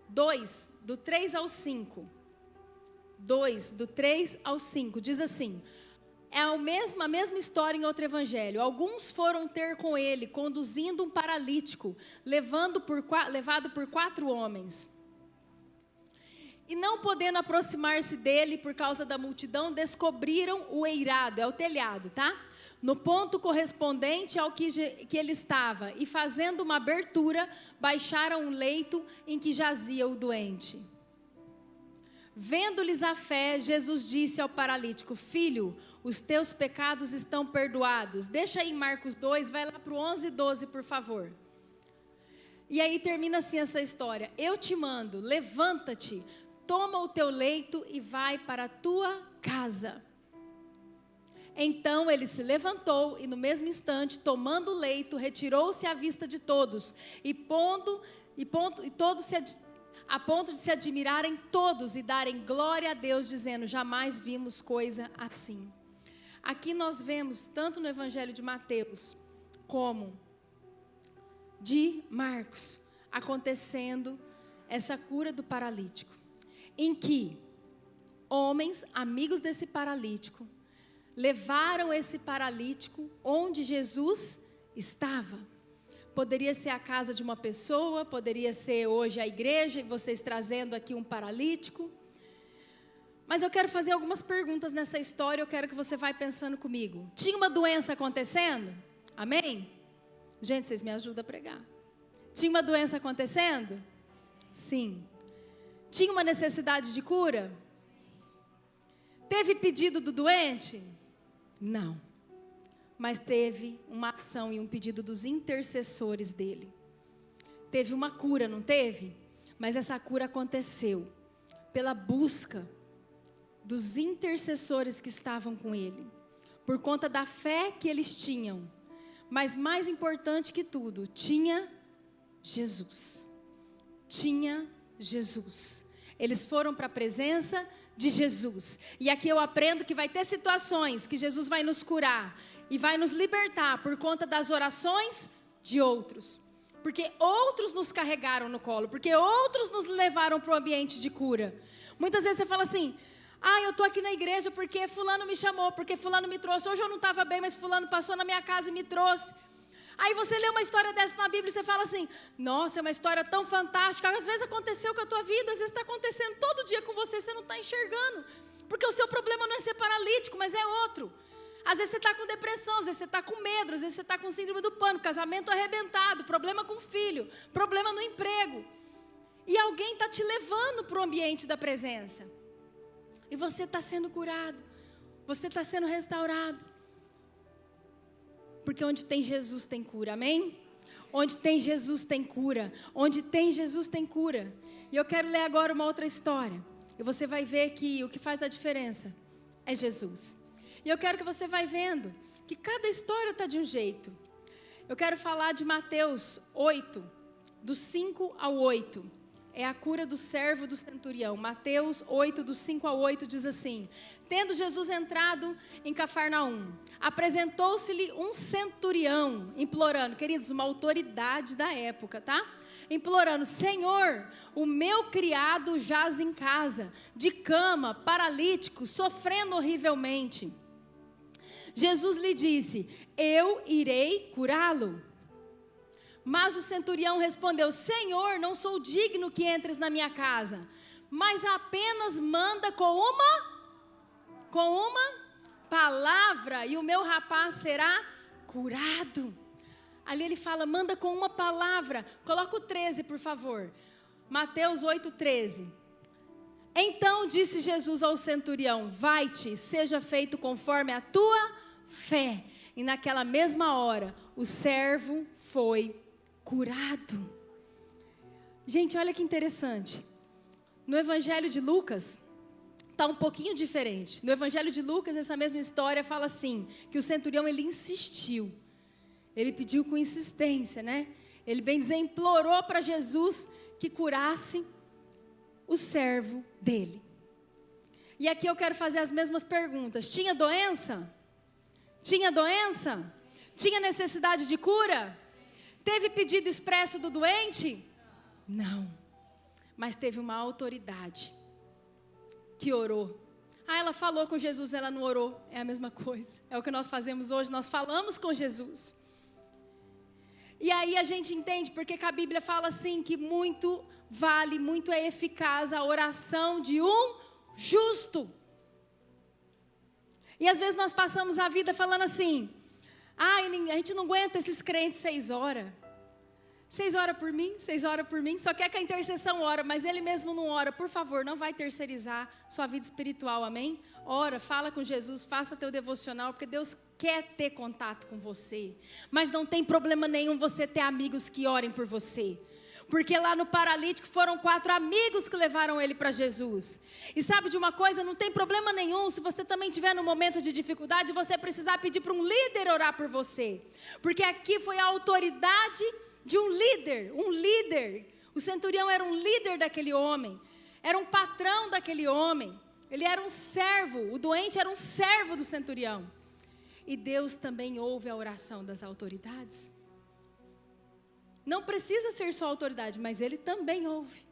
2, do 3 ao 5. 2, do 3 ao 5, diz assim: é a mesma história em outro evangelho. Alguns foram ter com ele, conduzindo um paralítico, levado por 4 homens. E não podendo aproximar-se dele por causa da multidão, descobriram o eirado, é o telhado, tá? No ponto correspondente ao que ele estava, e fazendo uma abertura, baixaram o leito em que jazia o doente. Vendo-lhes a fé, Jesus disse ao paralítico: filho, os teus pecados estão perdoados. Deixa aí Marcos 2, vai lá para o 11:12, por favor. E aí termina assim essa história: eu te mando, levanta-te, toma o teu leito e vai para a tua casa. Então ele se levantou e no mesmo instante, tomando o leito, retirou-se à vista de todos, a ponto de se admirarem todos e darem glória a Deus, dizendo: jamais vimos coisa assim. Aqui nós vemos, tanto no evangelho de Mateus, como de Marcos, acontecendo essa cura do paralítico, em que homens, amigos desse paralítico, levaram esse paralítico onde Jesus estava. Poderia ser a casa de uma pessoa, poderia ser hoje a igreja e vocês trazendo aqui um paralítico. Mas eu quero fazer algumas perguntas nessa história, eu quero que você vá pensando comigo. Tinha uma doença acontecendo? Amém? Gente, vocês me ajudam a pregar. Tinha uma doença acontecendo? Sim. Tinha uma necessidade de cura? Teve pedido do doente? Não. Mas teve uma ação e um pedido dos intercessores dele. Teve uma cura, não teve? Mas essa cura aconteceu pela busca dos intercessores que estavam com ele, por conta da fé que eles tinham. Mas mais importante que tudo, tinha Jesus. Tinha Jesus. Eles foram para a presença de Jesus. E aqui eu aprendo que vai ter situações que Jesus vai nos curar e vai nos libertar por conta das orações de outros. Porque outros nos carregaram no colo, porque outros nos levaram para o ambiente de cura. Muitas vezes você fala assim: eu estou aqui na igreja porque fulano me chamou, porque fulano me trouxe. Hoje eu não estava bem, mas fulano passou na minha casa e me trouxe. Aí você lê uma história dessa na Bíblia e você fala assim: nossa, é uma história tão fantástica. Às vezes aconteceu com a tua vida, às vezes está acontecendo todo dia com você, você não está enxergando. Porque o seu problema não é ser paralítico, mas é outro. Às vezes você está com depressão, às vezes você está com medo, às vezes você está com síndrome do pânico, casamento arrebentado, problema com o filho, problema no emprego. E alguém está te levando para o ambiente da presença. E você está sendo curado, você está sendo restaurado. Porque onde tem Jesus tem cura, amém? Onde tem Jesus tem cura. Onde tem Jesus tem cura. E eu quero ler agora uma outra história. E você vai ver que o que faz a diferença é Jesus. E eu quero que você vai vendo que cada história está de um jeito. Eu quero falar de Mateus 8, do 5 ao 8. É a cura do servo do centurião. Mateus 8, do 5 ao 8 diz assim: tendo Jesus entrado em Cafarnaum, apresentou-se-lhe um centurião, implorando, queridos, uma autoridade da época, tá? Implorando: Senhor, o meu criado jaz em casa, de cama, paralítico, sofrendo horrivelmente. Jesus lhe disse: eu irei curá-lo. Mas o centurião respondeu: Senhor, não sou digno que entres na minha casa, mas apenas manda com uma palavra e o meu rapaz será curado. Ali ele fala, manda com uma palavra. Coloca o 13, por favor. Mateus 8:13. Então disse Jesus ao centurião: vai-te, seja feito conforme a tua fé. E naquela mesma hora, o servo foi curado. Gente, olha que interessante. No Evangelho de Lucas, está um pouquinho diferente. No Evangelho de Lucas, essa mesma história fala assim, que o centurião, ele insistiu. Ele pediu com insistência, né? Ele, bem dizer, implorou para Jesus que curasse o servo dele. E aqui eu quero fazer as mesmas perguntas. Tinha doença? Tinha doença? Tinha necessidade de cura? Teve pedido expresso do doente? Não. Mas teve uma autoridade que orou. Ela falou com Jesus, ela não orou. É a mesma coisa. É o que nós fazemos hoje, nós falamos com Jesus. E aí a gente entende, porque que a Bíblia fala assim, que muito vale, muito é eficaz a oração de um justo. E às vezes nós passamos a vida falando assim, a gente não aguenta esses crentes 6 horas. 6 horas por mim, 6 horas por mim, só quer que a intercessão ora, mas ele mesmo não ora. Por favor, não vai terceirizar sua vida espiritual, amém? Ora, fala com Jesus, faça teu devocional, porque Deus quer ter contato com você. Mas não tem problema nenhum você ter amigos que orem por você. Porque lá no paralítico foram 4 amigos que levaram ele para Jesus. E sabe de uma coisa, não tem problema nenhum se você também estiver num momento de dificuldade, você precisar pedir para um líder orar por você. Porque aqui foi a autoridade de um líder. O centurião era um líder daquele homem, era um patrão daquele homem, ele era um servo, o doente era um servo do centurião. E Deus também ouve a oração das autoridades. Não precisa ser só autoridade, mas Ele também ouve.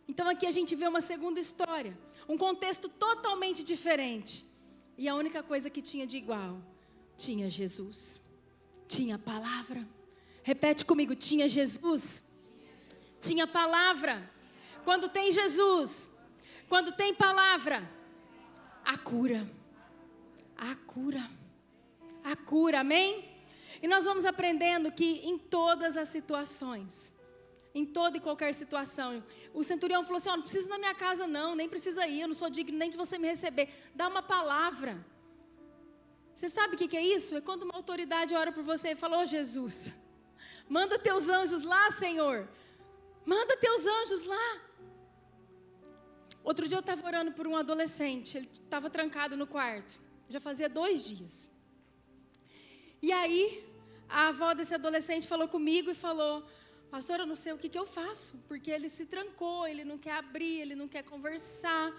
Então aqui a gente vê uma segunda história, um contexto totalmente diferente. E a única coisa que tinha de igual, tinha Jesus, tinha a palavra. Repete comigo, tinha Jesus, tinha palavra. Quando tem Jesus, quando tem palavra, a cura, amém? E nós vamos aprendendo que em todas as situações, em toda e qualquer situação, o centurião falou assim, não precisa ir na minha casa não, nem precisa ir, eu não sou digno nem de você me receber, dá uma palavra. Você sabe o que é isso? É quando uma autoridade ora por você e fala, Jesus, manda teus anjos lá, Senhor. Manda teus anjos lá. Outro dia eu estava orando por um adolescente. Ele estava trancado no quarto. Já fazia 2 dias. E aí, a avó desse adolescente falou comigo e falou, pastor, eu não sei o que eu faço. Porque ele se trancou, ele não quer abrir, ele não quer conversar.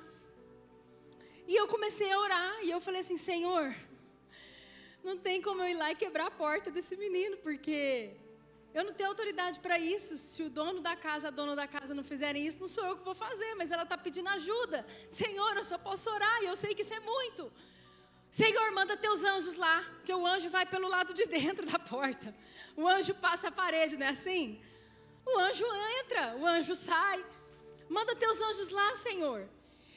E eu comecei a orar. E eu falei assim, Senhor, não tem como eu ir lá e quebrar a porta desse menino. Porque eu não tenho autoridade para isso. Se o dono da casa, a dona da casa não fizerem isso, não sou eu que vou fazer, mas ela está pedindo ajuda. Senhor, eu só posso orar e eu sei que isso é muito. Senhor, manda teus anjos lá, porque o anjo vai pelo lado de dentro da porta. O anjo passa a parede, não é assim? O anjo entra, o anjo sai. Manda teus anjos lá, Senhor.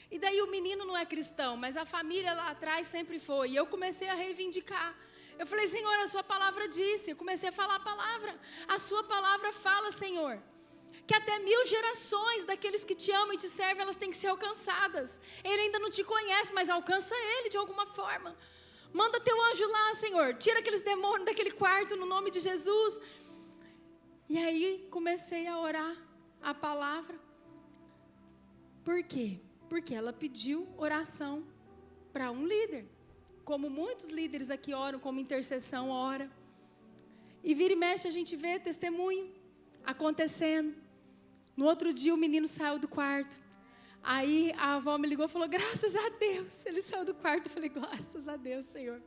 E daí o menino não é cristão, mas a família lá atrás sempre foi. E eu comecei a reivindicar. Eu falei, Senhor, a sua palavra disse. Eu comecei a falar a palavra. A sua palavra fala, Senhor, que até 1000 gerações daqueles que te amam e te servem, elas têm que ser alcançadas. Ele ainda não te conhece, mas alcança ele de alguma forma. Manda teu anjo lá, Senhor. Tira aqueles demônios daquele quarto no nome de Jesus. E aí comecei a orar a palavra. Por quê? Porque ela pediu oração para um líder. Como muitos líderes aqui oram, como intercessão ora. E vira e mexe a gente vê testemunho acontecendo. No outro dia o menino saiu do quarto. Aí a avó me ligou e falou, graças a Deus, ele saiu do quarto. Eu falei, graças a Deus, Senhor.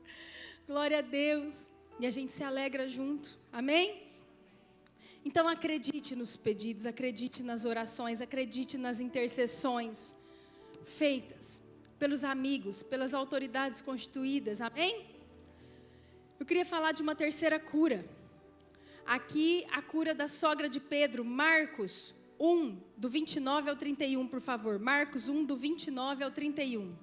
Glória a Deus. E a gente se alegra junto. Amém? Então acredite nos pedidos, acredite nas orações, acredite nas intercessões feitas pelos amigos, pelas autoridades constituídas. Amém? Eu queria falar de uma terceira cura. aqui a cura da sogra de Pedro, Marcos 1, do 29 ao 31, por favor. Marcos 1, do 29 ao 31.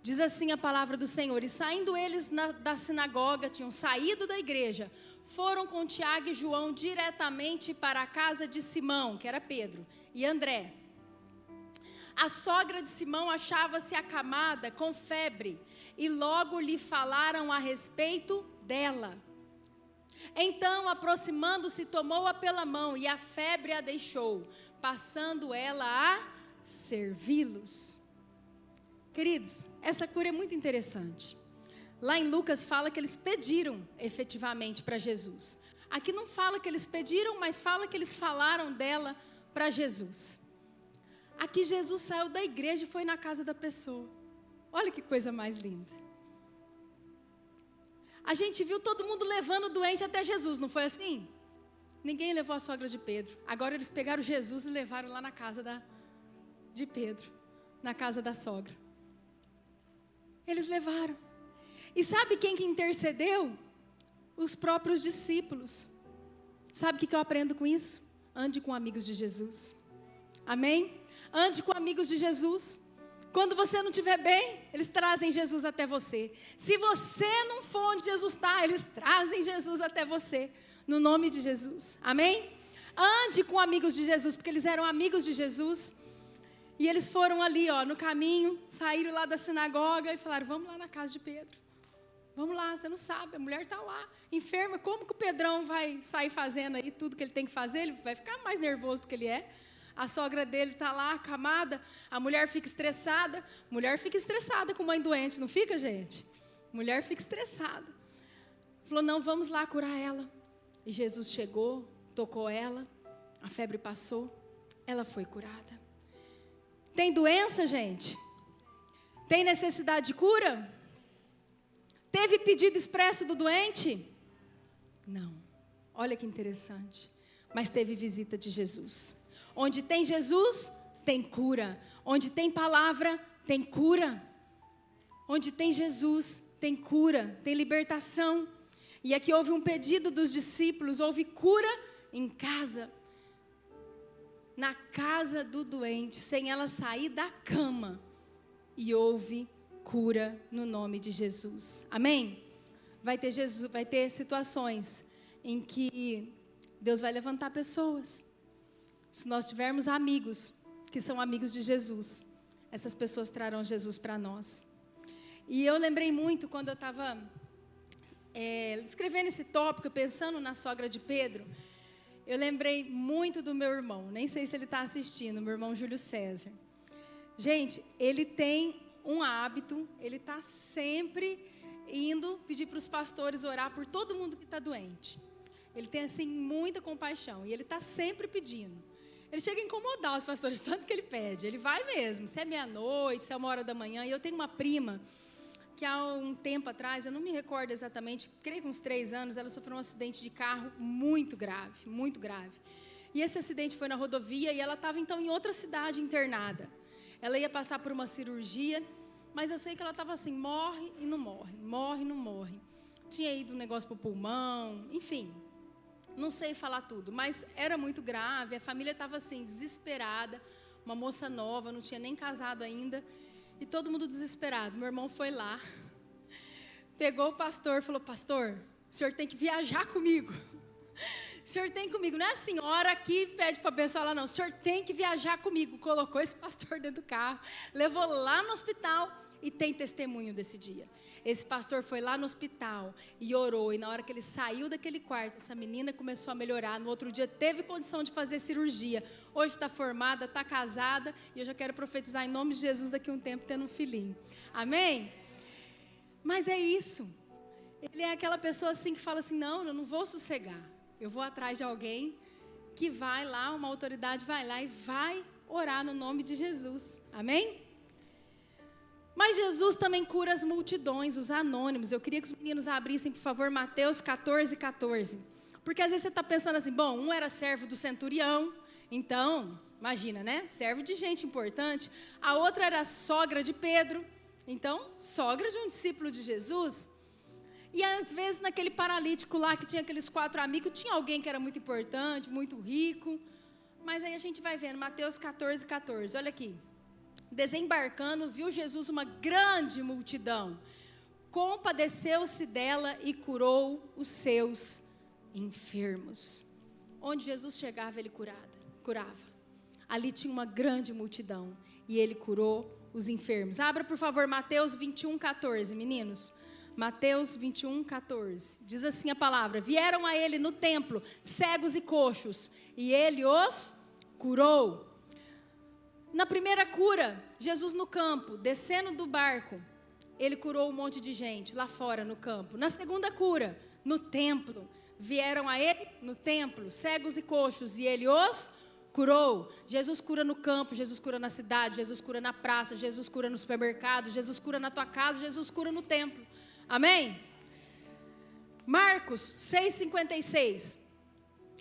Diz assim a palavra do Senhor: e saindo eles da sinagoga, tinham saído da igreja, foram com Tiago e João diretamente para a casa de Simão, que era Pedro, e André. A sogra de Simão achava-se acamada com febre, e logo lhe falaram a respeito dela. Então, aproximando-se, tomou-a pela mão, e a febre a deixou, passando ela a servi-los. Queridos, essa cura é muito interessante. Lá em Lucas fala que eles pediram efetivamente para Jesus. Aqui não fala que eles pediram, mas fala que eles falaram dela para Jesus. Aqui Jesus saiu da igreja e foi na casa da pessoa. Olha que coisa mais linda. A gente viu todo mundo levando o doente até Jesus, não foi assim? Ninguém levou a sogra de Pedro. Agora eles pegaram Jesus e levaram lá na casa de Pedro, na casa da sogra. Eles levaram. E sabe quem que intercedeu? Os próprios discípulos. Sabe o que eu aprendo com isso? Ande com amigos de Jesus. Amém? Ande com amigos de Jesus. Quando você não estiver bem, eles trazem Jesus até você. Se você não for onde Jesus está, eles trazem Jesus até você. No nome de Jesus. Amém? Ande com amigos de Jesus, porque eles eram amigos de Jesus. E eles foram ali, no caminho, saíram lá da sinagoga e falaram: vamos lá na casa de Pedro. Vamos lá, você não sabe, a mulher está lá, enferma. Como que o Pedrão vai sair fazendo aí tudo que ele tem que fazer? Ele vai ficar mais nervoso do que ele é. A sogra dele está lá, acamada, a mulher fica estressada. Mulher fica estressada com mãe doente, não fica, gente? Mulher fica estressada. Falou: não, vamos lá curar ela. E Jesus chegou, tocou ela, a febre passou, ela foi curada. Tem doença, gente? Tem necessidade de cura? Teve pedido expresso do doente? Não. Olha que interessante. Mas teve visita de Jesus. Onde tem Jesus, tem cura. Onde tem palavra, tem cura. Onde tem Jesus, tem cura, tem libertação. E aqui houve um pedido dos discípulos, houve cura em casa. Na casa do doente, sem ela sair da cama. E houve cura no nome de Jesus. Amém? Vai ter situações em que Deus vai levantar pessoas. Se nós tivermos amigos que são amigos de Jesus, essas pessoas trarão Jesus para nós. E eu lembrei muito quando eu estava escrevendo esse tópico, pensando na sogra de Pedro. Eu lembrei muito do meu irmão, nem sei se ele está assistindo, meu irmão Júlio César. Gente, ele tem um hábito, ele está sempre indo pedir para os pastores orar por todo mundo que está doente. Ele tem, assim, muita compaixão, e ele está sempre pedindo. Ele chega a incomodar os pastores, tanto que ele pede. Ele vai mesmo, se é meia-noite, se é 1h, e eu tenho uma prima, que há um tempo atrás, eu não me recordo exatamente, creio que uns 3 anos, ela sofreu um acidente de carro muito grave, muito grave. E esse acidente foi na rodovia, e ela estava, então, em outra cidade internada. Ela ia passar por uma cirurgia, mas eu sei que ela estava assim, morre e não morre, morre e não morre. Tinha ido um negócio para o pulmão, enfim, não sei falar tudo, mas era muito grave, a família estava assim, desesperada, uma moça nova, não tinha nem casado ainda, e todo mundo desesperado. Meu irmão foi lá, pegou o pastor e falou: pastor, o senhor tem que viajar comigo. O senhor tem comigo, não é a senhora que pede para abençoar ela, não. O senhor tem que viajar comigo. Colocou esse pastor dentro do carro, levou lá no hospital e tem testemunho desse dia. Esse pastor foi lá no hospital e orou, e na hora que ele saiu daquele quarto, essa menina começou a melhorar. No outro dia teve condição de fazer cirurgia. Hoje está formada, está casada, e eu já quero profetizar em nome de Jesus daqui a um tempo tendo um filhinho. Amém? Mas é isso. Ele é aquela pessoa assim que fala assim: não, eu não vou sossegar. Eu vou atrás de alguém que vai lá, uma autoridade vai lá e vai orar no nome de Jesus. Amém? Mas Jesus também cura as multidões, os anônimos. Eu queria que os meninos abrissem, por favor, Mateus 14:14. Porque às vezes você está pensando assim: bom, um era servo do centurião, então, imagina, né? Servo de gente importante. A outra era sogra de Pedro, então, sogra de um discípulo de Jesus. E às vezes naquele paralítico lá que tinha aqueles 4 amigos, tinha alguém que era muito importante, muito rico. Mas aí a gente vai vendo, Mateus 14, olha aqui. Desembarcando, viu Jesus uma grande multidão. Compadeceu-se dela e curou os seus enfermos. Onde Jesus chegava, ele curava. Ali tinha uma grande multidão e ele curou os enfermos. Abra, por favor, Mateus 21:14, meninos. Mateus 21:14. Diz assim a palavra: vieram a ele no templo cegos e coxos, e ele os curou. Na primeira cura, Jesus no campo, descendo do barco, ele curou um monte de gente lá fora no campo. Na segunda cura, no templo, vieram a ele no templo cegos e coxos, e ele os curou. Jesus cura no campo, Jesus cura na cidade, Jesus cura na praça, Jesus cura no supermercado, Jesus cura na tua casa, Jesus cura no templo. Amém? Marcos 6,56.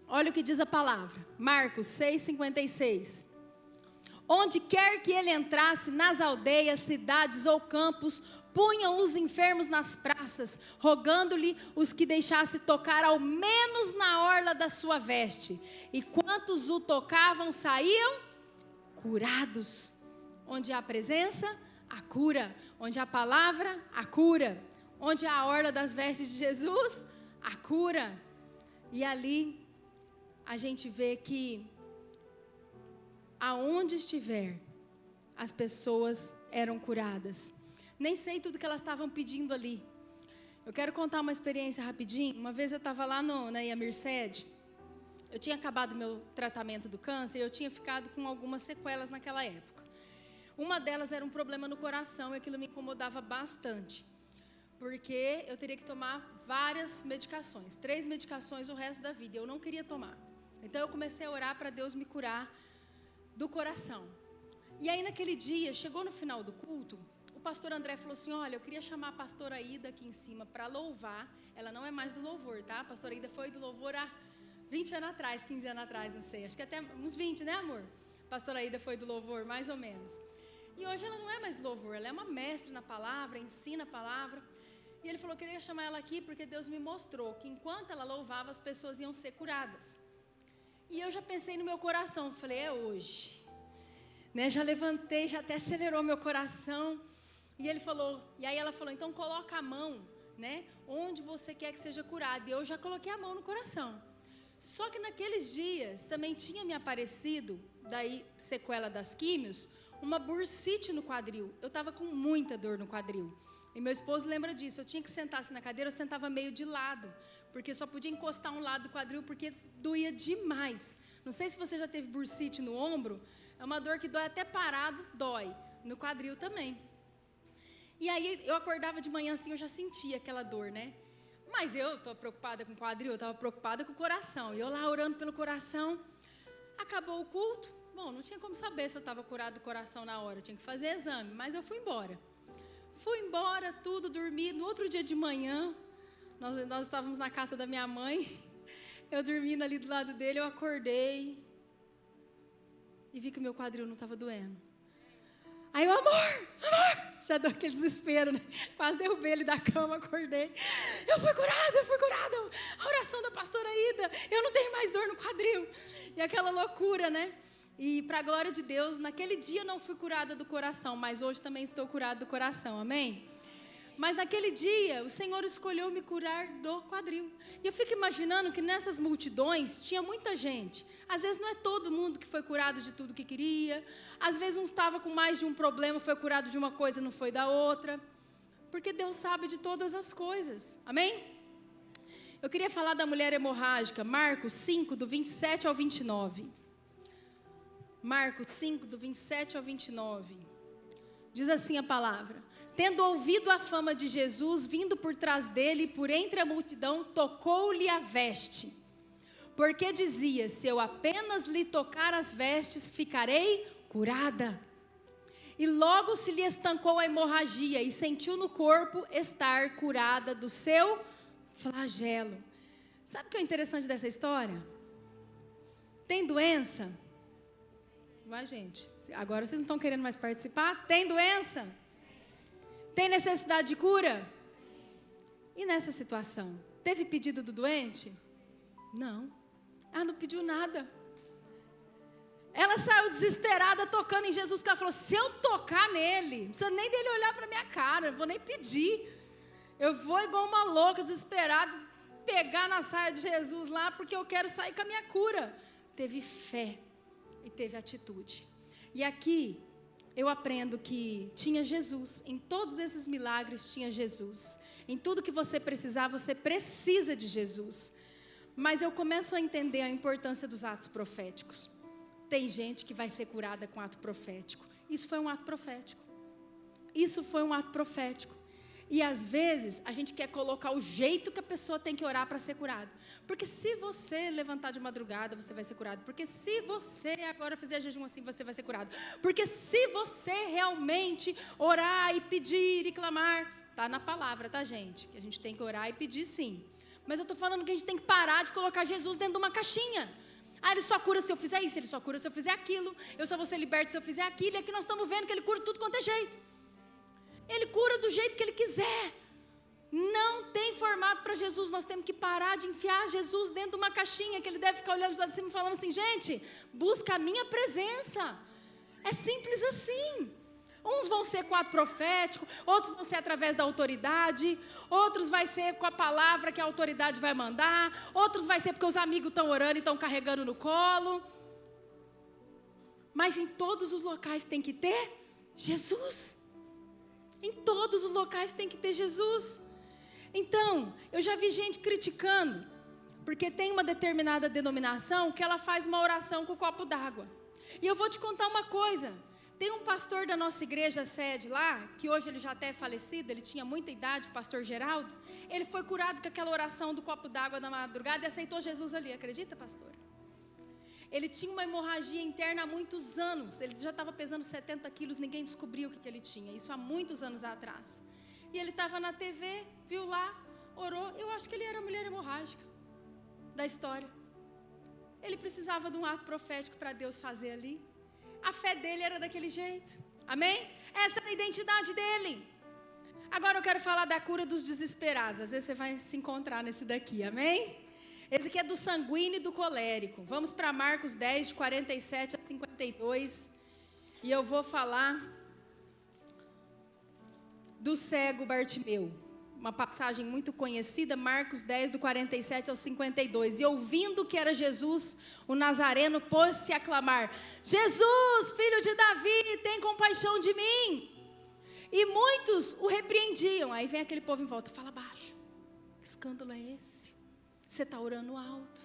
Olha o que diz a palavra. Marcos 6,56. Onde quer que ele entrasse, nas aldeias, cidades ou campos, punham os enfermos nas praças, rogando-lhe os que deixasse tocar ao menos na orla da sua veste. E quantos o tocavam, saíam curados. Onde há a presença, a cura. Onde há a palavra, a cura. Onde há a orla das vestes de Jesus, a cura. E ali a gente vê que aonde estiver, as pessoas eram curadas. Nem sei tudo que elas estavam pedindo ali. Eu quero contar uma experiência rapidinho. Uma vez eu estava lá na Merced. Eu tinha acabado meu tratamento do câncer e eu tinha ficado com algumas sequelas naquela época. Uma delas era um problema no coração e aquilo me incomodava bastante. Porque eu teria que tomar várias medicações. 3 medicações o resto da vida. Eu não queria tomar. Então eu comecei a orar para Deus me curar do coração. E aí naquele dia, chegou no final do culto, o pastor André falou assim: olha, eu queria chamar a pastora Ida aqui em cima para louvar. Ela não é mais do louvor, tá? A pastora Ida foi do louvor há 20 anos atrás, 15 anos atrás, não sei. Acho que até uns 20, né, amor? A pastora Ida foi do louvor, mais ou menos. E hoje ela não é mais do louvor, ela é uma mestre na palavra, ensina a palavra. E ele falou que eu queria chamar ela aqui porque Deus me mostrou que enquanto ela louvava, as pessoas iam ser curadas. E eu já pensei no meu coração, falei, é hoje. Né, já levantei, já até acelerou meu coração. E ele falou, e aí ela falou, então coloca a mão, né, onde você quer que seja curado. E eu já coloquei a mão no coração. Só que naqueles dias também tinha me aparecido, daí sequela das químios, uma bursite no quadril. Eu estava com muita dor no quadril. E meu esposo lembra disso, eu tinha que sentar assim na cadeira, eu sentava meio de lado, porque só podia encostar um lado do quadril, porque doía demais. Não sei se você já teve bursite no ombro, é uma dor que dói até parado, dói, no quadril também. E aí eu acordava de manhã assim, eu já sentia aquela dor, né? Mas eu estou preocupada com o quadril, eu estava preocupada com o coração. E eu lá orando pelo coração, acabou o culto. Bom, não tinha como saber se eu estava curado do coração na hora, eu tinha que fazer exame, mas eu fui embora. Fui embora, tudo, dormi. No outro dia de manhã, nós estávamos na casa da minha mãe, eu dormindo ali do lado dele, eu acordei e vi que o meu quadril não estava doendo. Aí eu, amor, já deu aquele desespero, né? Quase derrubei ele da cama, acordei. Eu fui curada. A oração da pastora Ida, eu não tenho mais dor no quadril. E aquela loucura, né? E para a glória de Deus, naquele dia eu não fui curada do coração, mas hoje também estou curada do coração, amém? Mas naquele dia, o Senhor escolheu me curar do quadril. E eu fico imaginando que nessas multidões tinha muita gente. Às vezes não é todo mundo que foi curado de tudo que queria. Às vezes um estava com mais de um problema, foi curado de uma coisa, não foi da outra. Porque Deus sabe de todas as coisas, amém? Eu queria falar da mulher hemorrágica, Marcos 5, do 27 ao 29. Marcos 5, do 27 ao 29. Diz assim a palavra: tendo ouvido a fama de Jesus, vindo por trás dele, por entre a multidão, tocou-lhe a veste. Porque dizia, se eu apenas lhe tocar as vestes, ficarei curada. E logo se lhe estancou a hemorragia, e sentiu no corpo estar curada do seu flagelo. Sabe o que é interessante dessa história? Tem doença? Vai, gente. Agora vocês não estão querendo mais participar? Tem doença? Tem necessidade de cura? E nessa situação, teve pedido do doente? Não. Ela não pediu nada. Ela saiu desesperada tocando em Jesus, porque ela falou, se eu tocar nele, não precisa nem dele olhar para minha cara, não vou nem pedir. Eu vou igual uma louca, desesperada, pegar na saia de Jesus lá, porque eu quero sair com a minha cura. Teve fé e teve atitude. E aqui eu aprendo que tinha Jesus, em todos esses milagres tinha Jesus. Em tudo que você precisar, você precisa de Jesus. Mas eu começo a entender a importância dos atos proféticos. Tem gente que vai ser curada com ato profético. Isso foi um ato profético. Isso foi um ato profético. E às vezes a gente quer colocar o jeito que a pessoa tem que orar para ser curada. Porque se você levantar de madrugada, você vai ser curado. Porque se você agora fizer jejum assim, você vai ser curado. Porque se você realmente orar e pedir e clamar, tá na palavra, tá, gente? Que a gente tem que orar e pedir, sim. Mas eu estou falando que a gente tem que parar de colocar Jesus dentro de uma caixinha. Ah, ele só cura se eu fizer isso, ele só cura se eu fizer aquilo, eu só vou ser liberto se eu fizer aquilo. E aqui nós estamos vendo que ele cura tudo quanto é jeito. Ele cura do jeito que ele quiser. Não tem formato para Jesus. Nós temos que parar de enfiar Jesus dentro de uma caixinha, que ele deve ficar olhando de lado de cima e falando assim, gente, busca a minha presença. É simples assim. Uns vão ser com ato profético, outros vão ser através da autoridade, outros vai ser com a palavra que a autoridade vai mandar, outros vai ser porque os amigos estão orando e estão carregando no colo. Mas em todos os locais tem que ter Jesus. Em todos os locais tem que ter Jesus. Então, eu já vi gente criticando, porque tem uma determinada denominação que ela faz uma oração com o copo d'água. E eu vou te contar uma coisa. Tem um pastor da nossa igreja sede lá, que hoje ele já até é falecido, ele tinha muita idade, o pastor Geraldo. Ele foi curado com aquela oração do copo d'água da madrugada e aceitou Jesus ali, acredita, pastor? Ele tinha uma hemorragia interna há muitos anos, ele já estava pesando 70 quilos, ninguém descobriu o que ele tinha, isso há muitos anos atrás. E ele estava na TV, viu lá, orou, eu acho que ele era a mulher hemorrágica da história. Ele precisava de um ato profético para Deus fazer ali. A fé dele era daquele jeito, amém? Essa era a identidade dele. Agora eu quero falar da cura dos desesperados, às vezes você vai se encontrar nesse daqui, amém? Esse aqui é do sanguíneo e do colérico. Vamos para Marcos 10, de 47 a 52, e eu vou falar do cego Bartimeu. Uma passagem muito conhecida, Marcos 10, do 47 ao 52. E ouvindo que era Jesus, o Nazareno pôs-se a clamar, Jesus, filho de Davi, tem compaixão de mim. E muitos o repreendiam. Aí vem aquele povo em volta, fala baixo. Que escândalo é esse? Você está orando alto.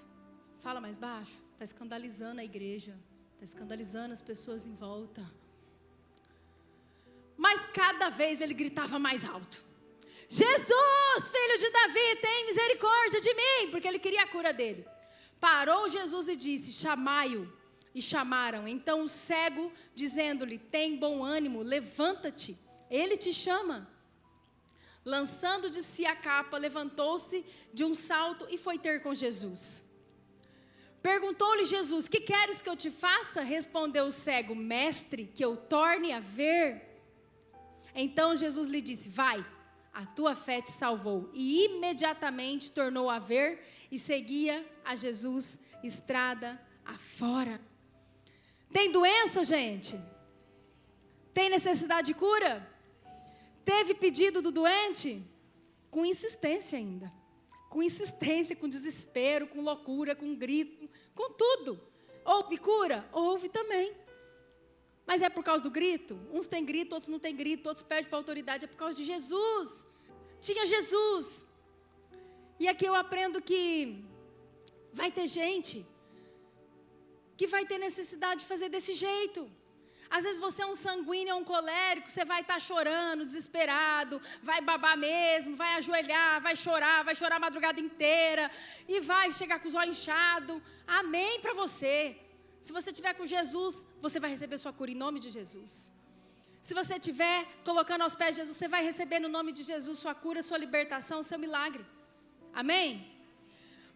Fala mais baixo. Está escandalizando a igreja. Está escandalizando as pessoas em volta. Mas cada vez ele gritava mais alto. Jesus, filho de Davi, tem misericórdia de mim, porque ele queria a cura dele. Parou Jesus e disse, chamai-o. E chamaram. Então o cego, dizendo-lhe, tem bom ânimo, levanta-te, ele te chama. Lançando de si a capa, levantou-se de um salto e foi ter com Jesus. Perguntou-lhe Jesus, que queres que eu te faça? Respondeu o cego, mestre, que eu torne a ver. Então Jesus lhe disse, vai. A tua fé te salvou. E imediatamente tornou a ver e seguia a Jesus estrada afora. Tem doença, gente? Tem necessidade de cura? Teve pedido do doente? Com insistência ainda. Com insistência, com desespero, com loucura, com grito, com tudo. Houve cura? Houve também. Mas é por causa do grito? Uns têm grito, outros não têm grito, outros pedem para a autoridade. É por causa de Jesus. Tinha Jesus. E aqui eu aprendo que vai ter gente que vai ter necessidade de fazer desse jeito. Às vezes você é um sanguíneo, um colérico, você vai estar chorando, desesperado, vai babar mesmo, vai ajoelhar, vai chorar a madrugada inteira e vai chegar com os olhos inchados. Amém para você. Se você estiver com Jesus, você vai receber sua cura em nome de Jesus. Se você estiver colocando aos pés de Jesus, você vai receber no nome de Jesus sua cura, sua libertação, seu milagre. Amém?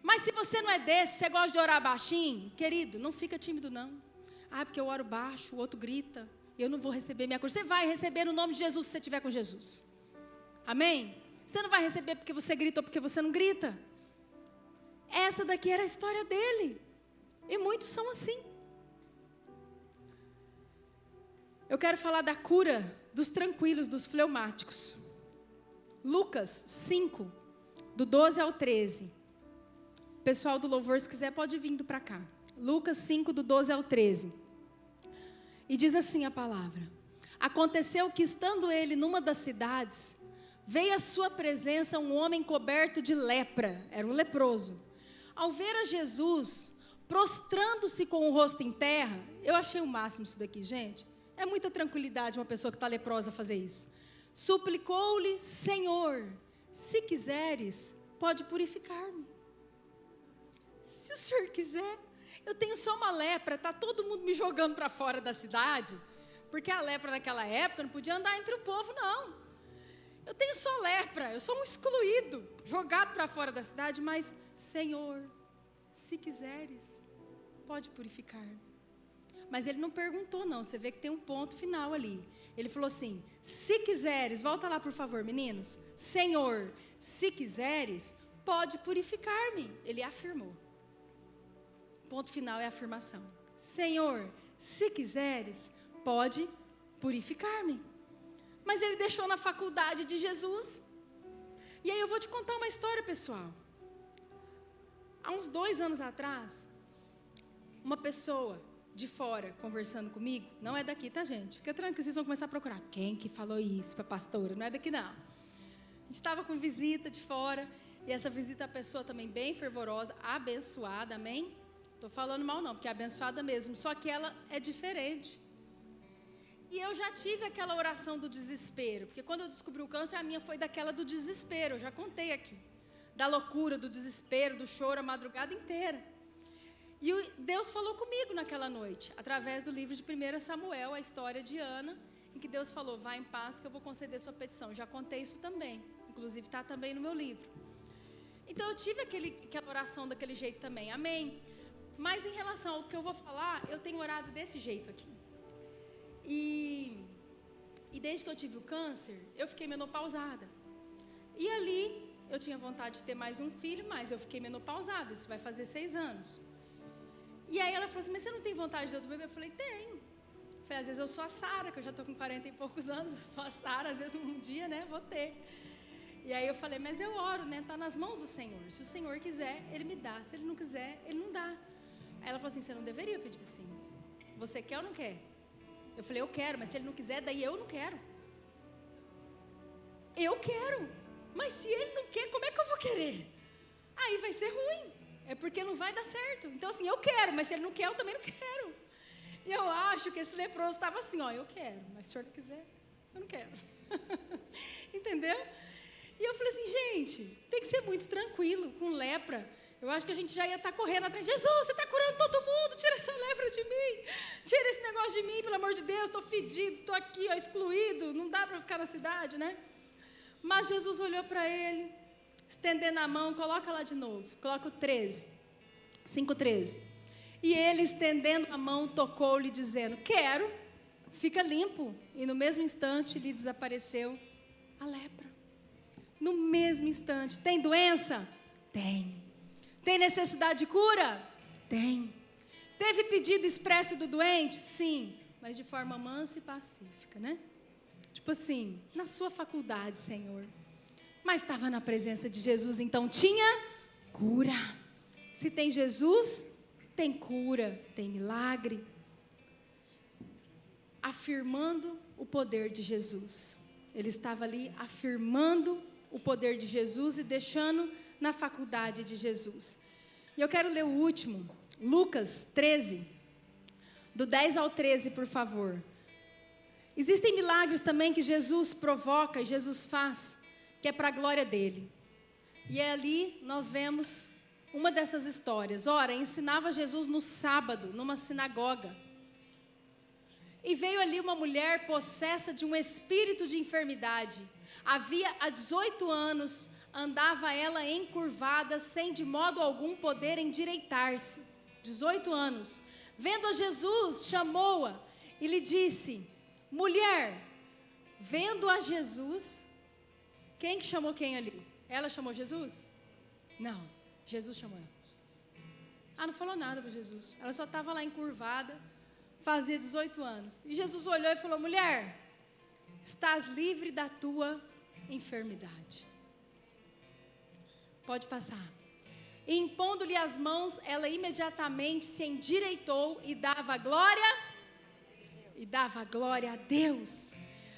Mas se você não é desse, você gosta de orar baixinho, querido, não fica tímido não. Ah, porque eu oro baixo, o outro grita, eu não vou receber minha cura. Você vai receber no nome de Jesus se você estiver com Jesus. Amém? Você não vai receber porque você grita ou porque você não grita. Essa daqui era a história dele. E muitos são assim. Eu quero falar da cura dos tranquilos, dos fleumáticos. Lucas 5, do 12 ao 13. Pessoal do louvor, se quiser, pode vir para cá. Lucas 5, do 12 ao 13. E diz assim a palavra: aconteceu que, estando ele numa das cidades, veio à sua presença um homem coberto de lepra, era um leproso. Ao ver a Jesus, prostrando-se com o rosto em terra, eu achei o máximo isso daqui, gente. É muita tranquilidade uma pessoa que está leprosa fazer isso. Suplicou-lhe: Senhor, se quiseres, pode purificar-me. Se o Senhor quiser, eu tenho só uma lepra, está todo mundo me jogando para fora da cidade, porque a lepra naquela época não podia andar entre o povo, não. Eu tenho só lepra, eu sou um excluído, jogado para fora da cidade, mas, Senhor, se quiseres, pode purificar. Mas ele não perguntou, não, você vê que tem um ponto final ali. Ele falou assim: se quiseres, volta lá por favor, meninos. Senhor, se quiseres, pode purificar-me. Ele afirmou. Ponto final é a afirmação. Senhor, se quiseres, pode purificar-me. Mas ele deixou na faculdade de Jesus. E aí eu vou te contar uma história, pessoal. Há uns 2 anos atrás, uma pessoa de fora conversando comigo, não é daqui, tá, gente? Fica tranquilo, vocês vão começar a procurar. Quem que falou isso para a pastora? Não é daqui, não. A gente estava com visita de fora, e essa visita a pessoa também bem fervorosa, abençoada, amém? Estou falando mal não, porque é abençoada mesmo, só que ela é diferente. E eu já tive aquela oração do desespero, porque quando eu descobri o câncer, a minha foi daquela do desespero, eu já contei aqui. Da loucura, do desespero, do choro a madrugada inteira. E Deus falou comigo naquela noite, através do livro de 1 Samuel, a história de Ana, em que Deus falou: vá em paz que eu vou conceder sua petição. Já contei isso também, inclusive está também no meu livro. Então eu tive aquela oração daquele jeito também, amém? Mas em relação ao que eu vou falar, eu tenho orado desse jeito aqui. E desde que eu tive o câncer, eu fiquei menopausada. E ali, eu tinha vontade de ter mais um filho, mas eu fiquei menopausada, isso vai fazer 6 anos. E aí ela falou assim: mas você não tem vontade de outro bebê? Eu falei: tenho. Eu falei: às vezes eu sou a Sara, que eu já estou com 40 e poucos anos, eu sou a Sara, às vezes um dia, né, vou ter. E aí eu falei: mas eu oro, né, está nas mãos do Senhor. Se o Senhor quiser, Ele me dá. Se Ele não quiser, Ele não dá. Aí ela falou assim: você não deveria pedir assim. Você quer ou não quer? Eu falei: eu quero, mas se Ele não quiser, daí eu não quero. Eu quero. Mas se Ele não quer, como é que eu vou querer? Aí vai ser ruim. É porque não vai dar certo. Então assim, eu quero, mas se Ele não quer, eu também não quero. E eu acho que esse leproso estava assim, ó: eu quero, mas se o Senhor não quiser, eu não quero. Entendeu? E eu falei assim: gente, tem que ser muito tranquilo com lepra. Eu acho que a gente já ia estar correndo atrás. Jesus, você está curando todo mundo, tira essa lepra de mim. Tira esse negócio de mim, pelo amor de Deus, estou fedido, estou aqui, ó, excluído, não dá para ficar na cidade, né? Mas Jesus olhou para ele, estendendo a mão, coloca lá de novo, coloca o 13, 5:13. E ele, estendendo a mão, tocou-lhe, dizendo: quero, fica limpo. E no mesmo instante lhe desapareceu a lepra. No mesmo instante. Tem doença? Tem. Tem necessidade de cura? Tem. Teve pedido expresso do doente? Sim, mas de forma mansa e pacífica, né? Tipo assim, na sua faculdade, Senhor. Mas estava na presença de Jesus, então tinha cura. Se tem Jesus, tem cura, tem milagre. Afirmando o poder de Jesus. Ele estava ali afirmando o poder de Jesus e deixando na faculdade de Jesus. E eu quero ler o último, Lucas 13, do 10 ao 13, por favor. Existem milagres também que Jesus provoca e Jesus faz, que é para a glória dele. E ali nós vemos uma dessas histórias. Ora, ensinava Jesus no sábado, numa sinagoga. E veio ali uma mulher possessa de um espírito de enfermidade. Havia há 18 anos, andava ela encurvada, sem de modo algum poder endireitar-se. 18 anos. Vendo a Jesus, chamou-a e lhe disse: mulher, vendo a Jesus, Quem que chamou quem ali? Ela chamou Jesus? Não, Jesus chamou ela. Ela não falou nada para Jesus. Ela só estava lá encurvada, fazia 18 anos. E Jesus olhou e falou: mulher, estás livre da tua enfermidade. Pode passar. E impondo-lhe as mãos, ela imediatamente se endireitou e dava glória a Deus.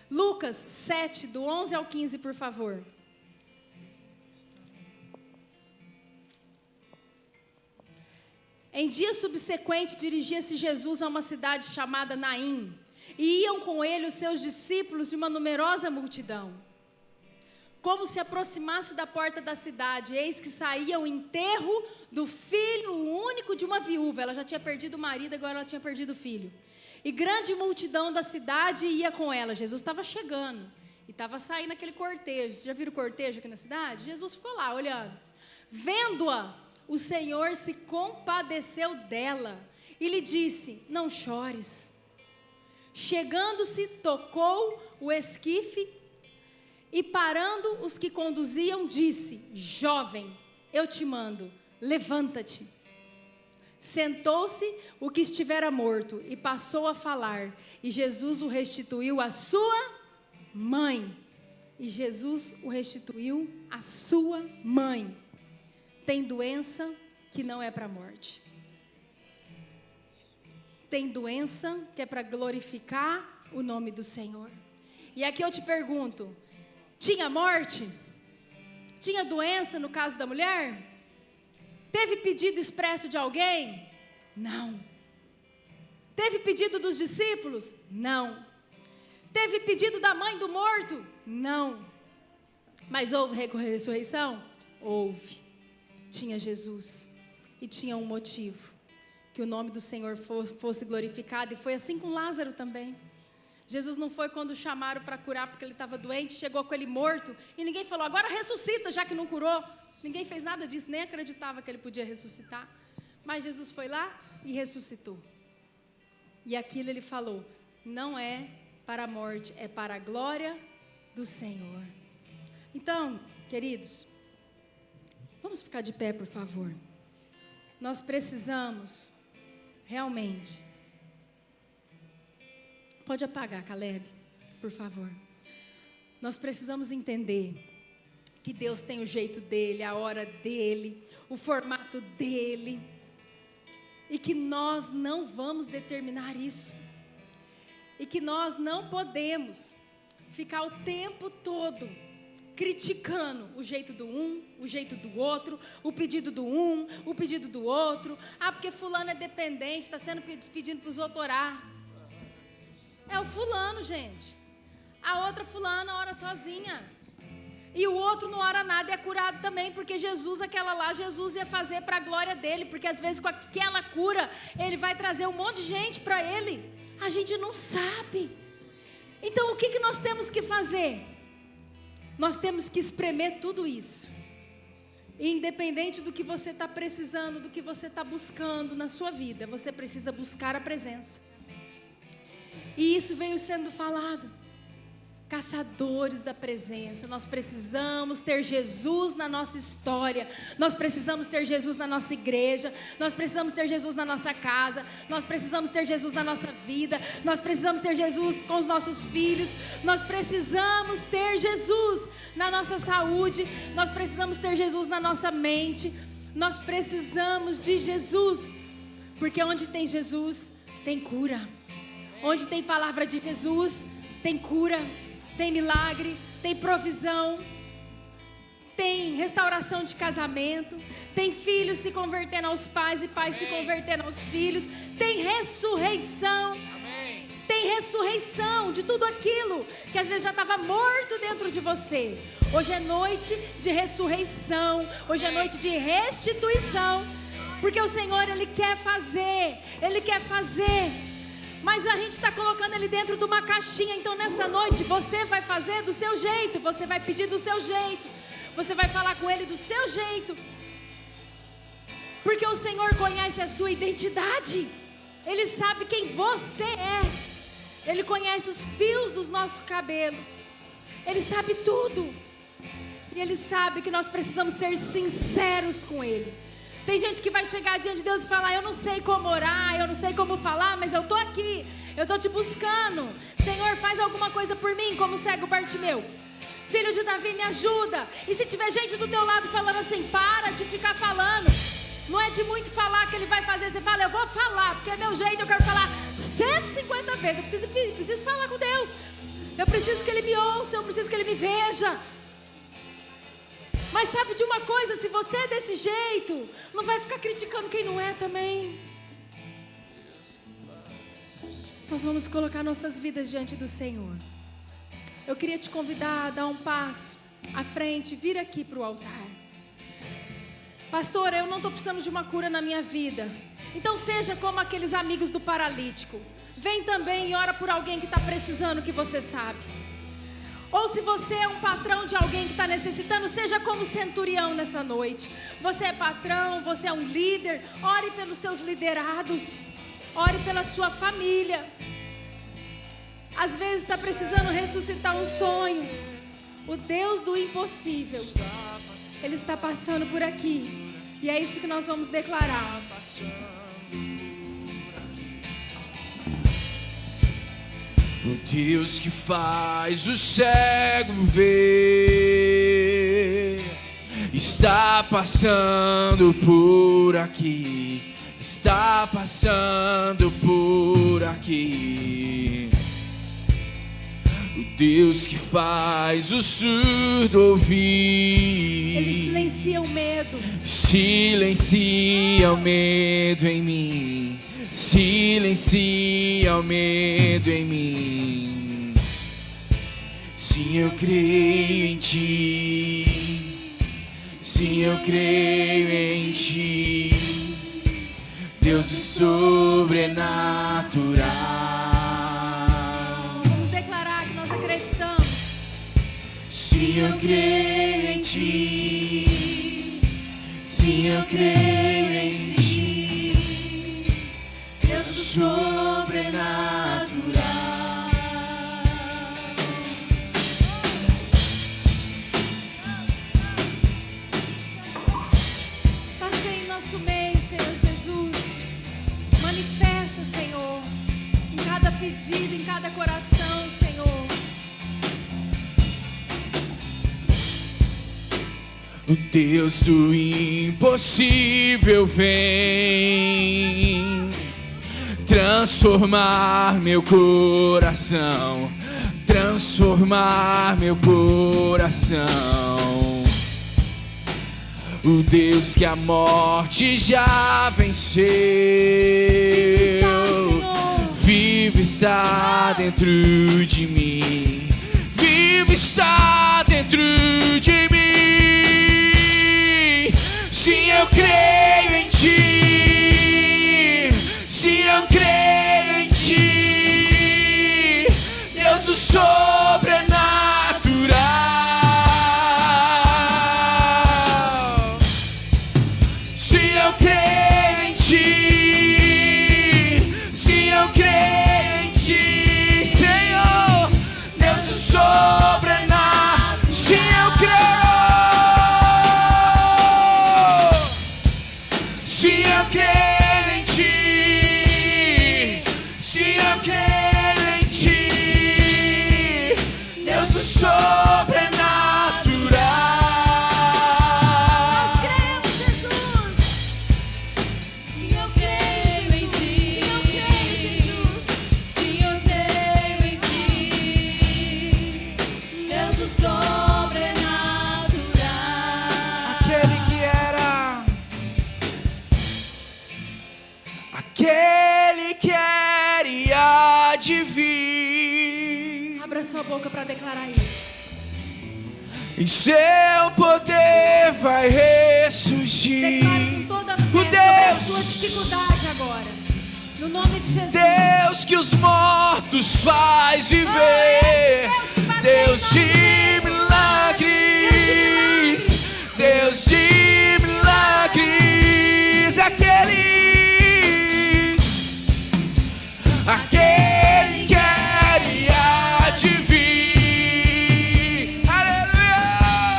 Lucas 7, do 11 ao 15, por favor. Em dia subsequente, dirigia-se Jesus a uma cidade chamada Naim, e iam com ele os seus discípulos e uma numerosa multidão. Como se aproximasse da porta da cidade, eis que saía o enterro do filho único de uma viúva. Ela já tinha perdido o marido, agora ela tinha perdido o filho. E grande multidão da cidade ia com ela. Jesus estava chegando e estava saindo aquele cortejo. Vocês já viram cortejo aqui na cidade? Jesus ficou lá olhando. Vendo-a, o Senhor se compadeceu dela e lhe disse: não chores. Chegando-se, tocou o esquife e parando os que conduziam, disse: jovem, eu te mando, levanta-te. Sentou-se o que estivera morto e passou a falar, e Jesus o restituiu à sua mãe. E Jesus o restituiu à sua mãe. Tem doença que não é para a morte. Tem doença que é para glorificar o nome do Senhor. E aqui eu te pergunto: tinha morte? Tinha doença no caso da mulher? Teve pedido expresso de alguém? Não. Teve pedido dos discípulos? Não. Teve pedido da mãe do morto? Não. Mas houve ressurreição? Houve. Tinha Jesus. E tinha um motivo: que o nome do Senhor fosse glorificado. E foi assim com Lázaro também. Jesus não foi quando chamaram para curar porque ele estava doente, chegou com ele morto, e ninguém falou: agora ressuscita, já que não curou. Ninguém fez nada disso, nem acreditava que ele podia ressuscitar. Mas Jesus foi lá e ressuscitou. E aquilo ele falou: não é para a morte, é para a glória do Senhor. Então, queridos, vamos ficar de pé, por favor. Nós precisamos realmente. Pode apagar, Caleb, por favor. Nós precisamos entender que Deus tem o jeito dele, a hora dele, o formato dele, e que nós não vamos determinar isso, e que nós não podemos ficar o tempo todo criticando o jeito do um, o jeito do outro, o pedido do um, o pedido do outro. Ah, porque fulano é dependente, está sendo pedindo para os outros orar. É o fulano, gente. A outra fulana ora sozinha. E o outro não ora nada e é curado também, porque Jesus, aquela lá, Jesus ia fazer para a glória dele, porque às vezes com aquela cura, ele vai trazer um monte de gente para ele. A gente não sabe. Então o que nós temos que fazer? Nós temos que espremer tudo isso. E independente do que você está precisando, do que você está buscando na sua vida, você precisa buscar a presença. E isso veio sendo falado. Caçadores da presença. Nós precisamos ter Jesus na nossa história. Nós precisamos ter Jesus na nossa igreja. Nós precisamos ter Jesus na nossa casa. Nós precisamos ter Jesus na nossa vida. Nós precisamos ter Jesus com os nossos filhos. Nós precisamos ter Jesus na nossa saúde. Nós precisamos ter Jesus na nossa mente. Nós precisamos de Jesus, porque onde tem Jesus tem cura. Onde tem palavra de Jesus tem cura, tem milagre, tem provisão, tem restauração de casamento, tem filhos se convertendo aos pais e pais se convertendo aos filhos, tem ressurreição. Amém. Tem ressurreição de tudo aquilo que às vezes já estava morto dentro de você. Hoje é noite de ressurreição, hoje é noite de restituição, porque o Senhor, Ele quer fazer, mas a gente está colocando Ele dentro de uma caixinha. Então nessa noite você vai fazer do seu jeito, você vai pedir do seu jeito, você vai falar com Ele do seu jeito, porque o Senhor conhece a sua identidade. Ele sabe quem você é. Ele conhece os fios dos nossos cabelos. Ele sabe tudo. E Ele sabe que nós precisamos ser sinceros com Ele. Tem gente que vai chegar diante de Deus e falar: eu não sei como orar, eu não sei como falar, mas eu estou aqui, eu estou te buscando. Senhor, faz alguma coisa por mim, como o cego Bartimeu. Filho de Davi, me ajuda. E se tiver gente do teu lado falando assim: para de ficar falando, não é de muito falar que Ele vai fazer. Você fala: eu vou falar, porque é meu jeito, eu quero falar 150 vezes. Eu preciso falar com Deus. Eu preciso que Ele me ouça, eu preciso que Ele me veja. Mas sabe de uma coisa? Se você é desse jeito, não vai ficar criticando quem não é também. Nós vamos colocar nossas vidas diante do Senhor. Eu queria te convidar a dar um passo à frente, vir aqui para o altar. Pastor, eu não estou precisando de uma cura na minha vida. Então seja como aqueles amigos do paralítico. Vem também e ora por alguém que está precisando, que você sabe. Ou se você é um patrão de alguém que está necessitando, seja como o centurião nessa noite. Você é patrão, você é um líder, ore pelos seus liderados, ore pela sua família. Às vezes está precisando ressuscitar um sonho. O Deus do impossível, Ele está passando por aqui. E é isso que nós vamos declarar. O Deus que faz o cego ver está passando por aqui, está passando por aqui. O Deus que faz o surdo ouvir, Ele silencia o medo, silencia o medo em mim. Silencia o medo em mim. Sim, eu creio em Ti. Sim, eu creio em Ti, Deus do sobrenatural. Vamos declarar que nós acreditamos. Sim, eu creio em Ti. Sim, eu creio em Ti, Deus sobrenatural. Passei em nosso meio, Senhor Jesus. Manifesta, Senhor, em cada pedido, em cada coração, Senhor. O Deus do impossível vem transformar meu coração, transformar meu coração. O Deus que a morte já venceu, vivo está dentro de mim, vivo está dentro de mim. Sim, eu creio em Ti. Sim, eu creio em Ti, Deus do sobrenatural. Sim, eu creio em Ti. Sim, eu creio em Ti, Senhor, Deus do sobrenatural. Sim, eu creio. Sim, eu creio em Ti. Sim, eu creio em Ti, Deus do sobrenatural. Nós cremos, Jesus. Sim, eu creio em Ti. Sim, eu creio, Jesus. Sim, eu creio em Ti, Deus do sobrenatural. Aquele que era, aquele que era e há de vir, Abra sua boca para declarar isso. em seu poder vai ressurgir. Declare com toda a fé O sobre a Deus, sua dificuldade agora. No nome de Jesus. Deus que os mortos faz viver, Deus de milagres, Deus de milagres, aquele que era e há de vir. Aleluia!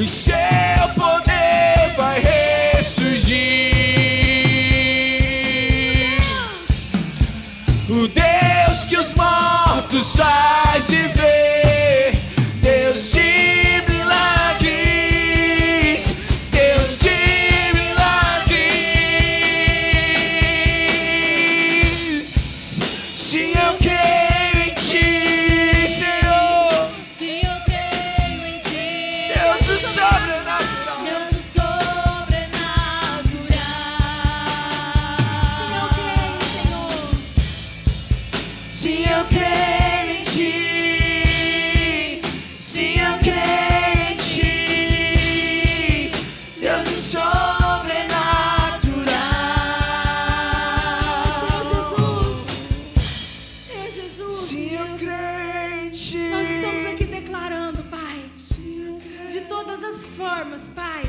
o seu poder vai ressurgir. O Deus que os mortos faz viver, Deus de milagres, Deus de milagres. Sim, eu creio em ti, Senhor. Sim, eu creio em ti. Deus do sobrenatural. Deus do sobrenatural. Sim, eu creio, Senhor. Sim, eu creio em ti. Sim, eu creio em ti. Deus do sobrenatural. Senhor Jesus. Sim, eu creio em ti. Nós estamos aqui declarando, Pai, Sim, eu creio. de todas as formas, Pai,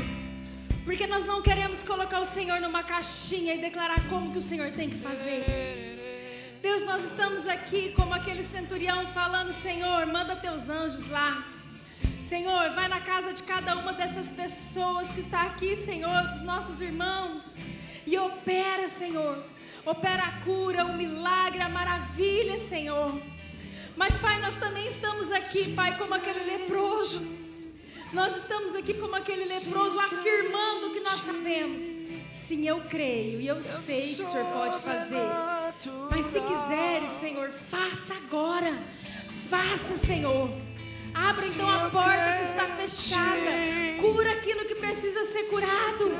porque nós não queremos colocar o Senhor numa caixinha e declarar como que o Senhor tem que fazer. Deus, nós estamos aqui como aquele centurião falando, Senhor, manda teus anjos lá. Senhor, vai na casa de cada uma dessas pessoas que está aqui, Senhor, dos nossos irmãos, e opera, Senhor. Opera a cura, o milagre, a maravilha, Senhor. Mas, Pai, nós também estamos aqui, Pai, como aquele leproso. Nós estamos aqui como aquele leproso, afirmando o que nós sabemos. Sim, eu creio e eu sei que o Senhor pode fazer. Mas se quiseres, Senhor, faça agora. Faça, Senhor. Abra então a porta que está fechada. Cura aquilo que precisa ser curado.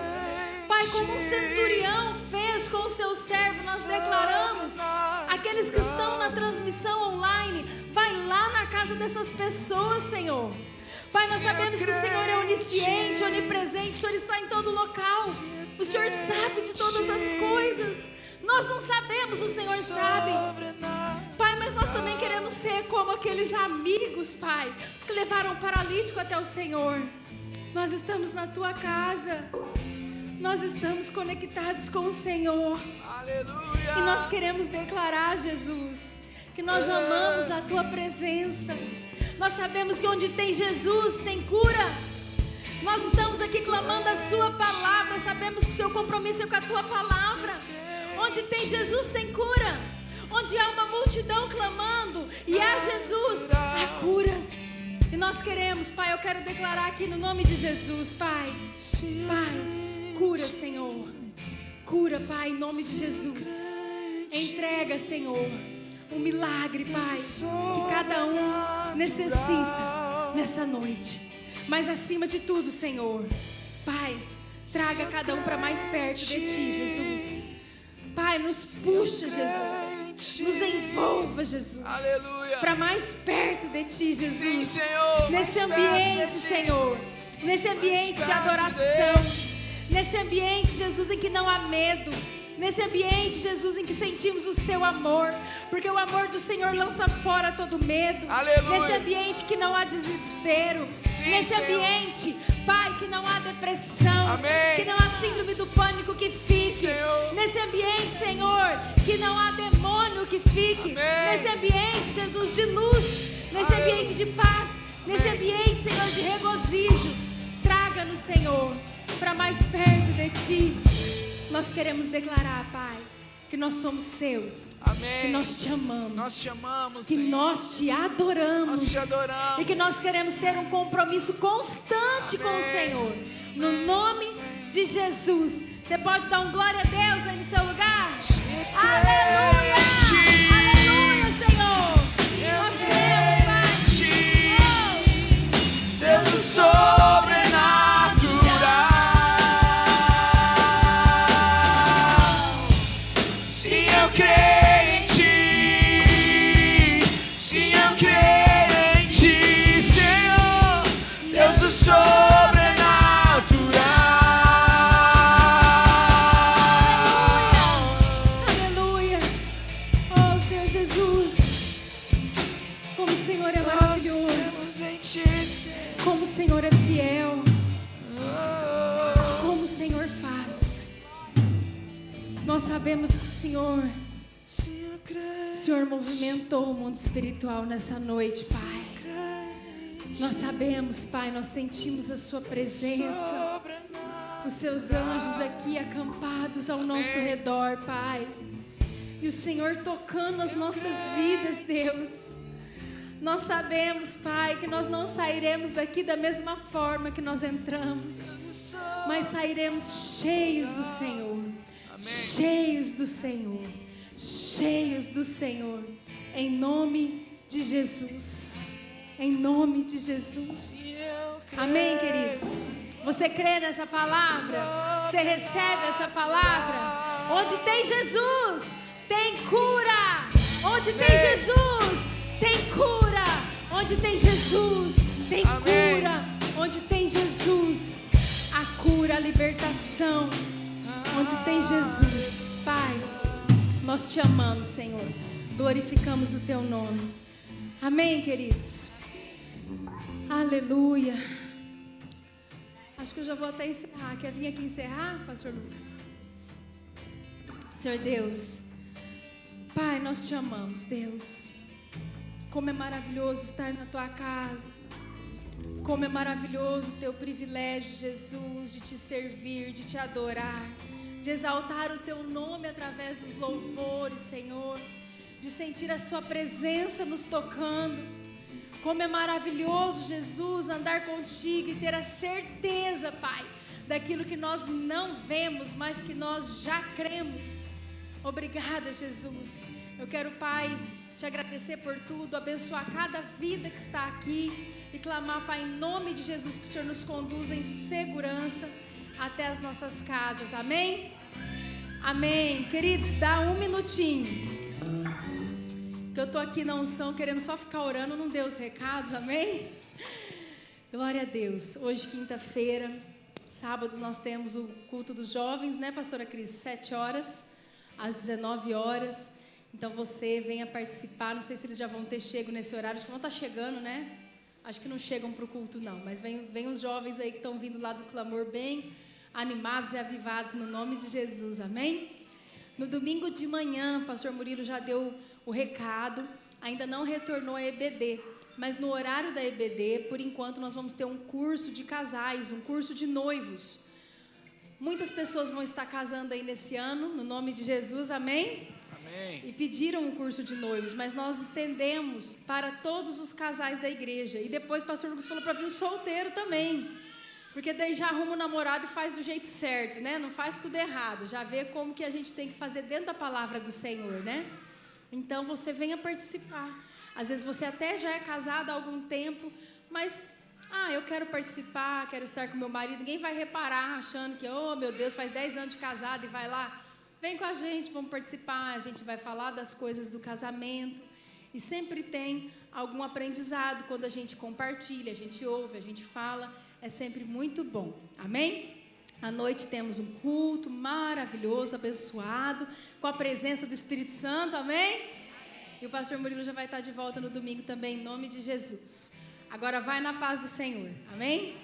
Pai, como um centurião fez com o seu servo, nós declaramos. Aqueles que estão na transmissão online, vai lá na casa dessas pessoas, Senhor. Pai, nós sabemos que o Senhor é onisciente, onipresente, o Senhor está em todo local. O Senhor sabe de todas as coisas. Nós não sabemos, o Senhor sabe. Pai, mas nós também queremos ser como aqueles amigos, Pai, que levaram o paralítico até o Senhor. Nós estamos na tua casa. Nós estamos conectados com o Senhor. Aleluia. E nós queremos declarar, Jesus, que nós amamos a tua presença. Nós sabemos que onde tem Jesus tem cura. Nós estamos aqui clamando a sua palavra. Sabemos que o seu compromisso é com a tua palavra. Onde tem Jesus tem cura. Onde há uma multidão clamando e há Jesus, há curas. E nós queremos, Pai, eu quero declarar aqui no nome de Jesus, Pai. Pai, cura, Senhor. Cura, Pai, em nome de Jesus. Entrega, Senhor, um milagre, Pai, que cada um necessita nessa noite. Mas acima de tudo, Senhor, Pai, traga cada um para mais perto de Ti, Jesus. Pai, nos puxa, Jesus. Nos envolva, Jesus. Aleluia. Para mais perto de Ti, Jesus. Sim, Senhor. Nesse ambiente, Senhor. Nesse ambiente de adoração. Nesse ambiente, Jesus, em que não há medo. Nesse ambiente, Jesus, em que sentimos o seu amor. Porque o amor do Senhor lança fora todo medo. Aleluia. Nesse ambiente que não há desespero. Sim, Nesse Senhor. ambiente, Pai, que não há depressão. Amém. Que não há síndrome do pânico que fique. Senhor. Nesse ambiente, Senhor, que não há demônio que fique. Amém. Nesse ambiente, Jesus, de luz. Nesse ambiente de paz. Nesse ambiente, Senhor, de regozijo. Traga-nos, Senhor, para mais perto de Ti. Nós queremos declarar, Pai, que nós somos Seus. Amém. Que nós Te amamos. Nós te amamos, Que Senhor. nós Te adoramos. Nós te adoramos. E que nós queremos ter um compromisso constante com o Senhor. No nome de Jesus. Você pode dar um glória a Deus aí no seu lugar? Aleluia! Aleluia, Senhor! Nós queremos, Pai. Deus do sobrenatural. Sim, eu creio em Ti. Sim, eu creio em Ti, Senhor. Deus do sobrenatural. Aleluia! Oh, Senhor Jesus! Como o Senhor é maravilhoso! Como o Senhor é fiel! Como o Senhor faz! Nós sabemos que o Senhor movimentou o mundo espiritual nessa noite, Pai. Nós sabemos, Pai, nós sentimos a Sua presença, os Seus anjos aqui acampados ao nosso redor, Pai. E o Senhor tocando as nossas vidas, Deus. Nós sabemos, Pai, que nós não sairemos daqui da mesma forma que nós entramos, mas sairemos cheios do Senhor, cheios do Senhor, cheios do Senhor, em nome de Jesus, em nome de Jesus. Amém, queridos? Você crê nessa palavra? Você recebe essa palavra? Onde tem Jesus, tem cura. Onde tem Jesus, tem cura. Onde tem Jesus, tem cura. Onde tem Jesus, a cura, a libertação. Onde tem Jesus, Pai, nós te amamos, Senhor. Glorificamos o teu nome. Amém, queridos? Aleluia. Acho que eu já vou até encerrar. Quer vir aqui encerrar, pastor Lucas? Senhor Deus, Pai, nós te amamos, Deus. Como é maravilhoso estar na tua casa. Como é maravilhoso o teu privilégio, Jesus, de te servir, de te adorar, de exaltar o teu nome através dos louvores, Senhor, de sentir a sua presença nos tocando. Como é maravilhoso, Jesus, andar contigo e ter a certeza, Pai, daquilo que nós não vemos, mas que nós já cremos. Obrigada, Jesus. Eu quero, Pai, te agradecer por tudo, abençoar cada vida que está aqui e clamar, Pai, em nome de Jesus, que o Senhor nos conduza em segurança até as nossas casas. Amém? Amém. Queridos, dá um minutinho, que eu estou aqui na unção querendo só ficar orando, não deu os recados, amém? Glória a Deus. Hoje, quinta-feira, sábados, nós temos o culto dos jovens, né, pastora Cris? 7 horas, às 19 horas. Então você venha participar. Não sei se eles já vão ter chego nesse horário, acho que vão estar chegando, né? Acho que não chegam para o culto não, mas vem os jovens aí que estão vindo lá do clamor bem animados e avivados no nome de Jesus, amém? No domingo de manhã, pastor Murilo já deu o recado, ainda não retornou a EBD, mas no horário da EBD, por enquanto, nós vamos ter um curso de casais, um curso de noivos. Muitas pessoas vão estar casando aí nesse ano, no nome de Jesus, amém? Amém. E pediram um curso de noivos, mas nós estendemos para todos os casais da igreja. E depois o pastor Lucas falou para vir um solteiro também, porque daí já arruma um namorado e faz do jeito certo, né? Não faz tudo errado, já vê como que a gente tem que fazer dentro da palavra do Senhor, né? Então você venha participar. Às vezes você até já é casado há algum tempo, mas eu quero participar, quero estar com meu marido. Ninguém vai reparar achando que, oh meu Deus, faz 10 anos de casado e vai lá. Vem com a gente, vamos participar. A gente vai falar das coisas do casamento. E sempre tem algum aprendizado quando a gente compartilha, a gente ouve, a gente fala. É sempre muito bom. Amém? À noite temos um culto maravilhoso, abençoado, com a presença do Espírito Santo, amém? E o pastor Murilo já vai estar de volta no domingo também, em nome de Jesus. Agora vai na paz do Senhor, amém?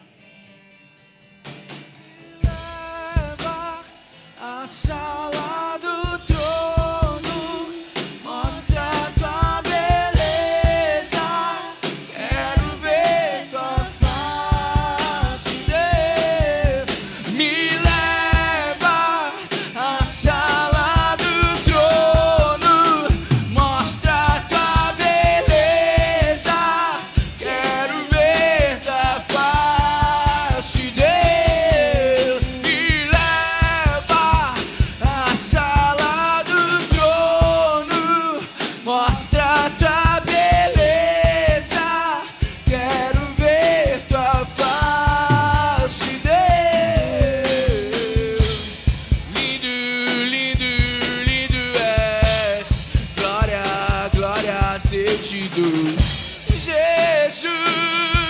Leva a sala do trono, mostra a tua beleza, quero ver tua face, Deus. Me leva à sala do trono, mostra a tua beleza, quero ver tua face, Deus. Me leva à sala do trono, mostra a tua beleza, quero ver tua face, Deus. Lindo, lindo, lindo és, glória, glórias eu te dou, Jesus.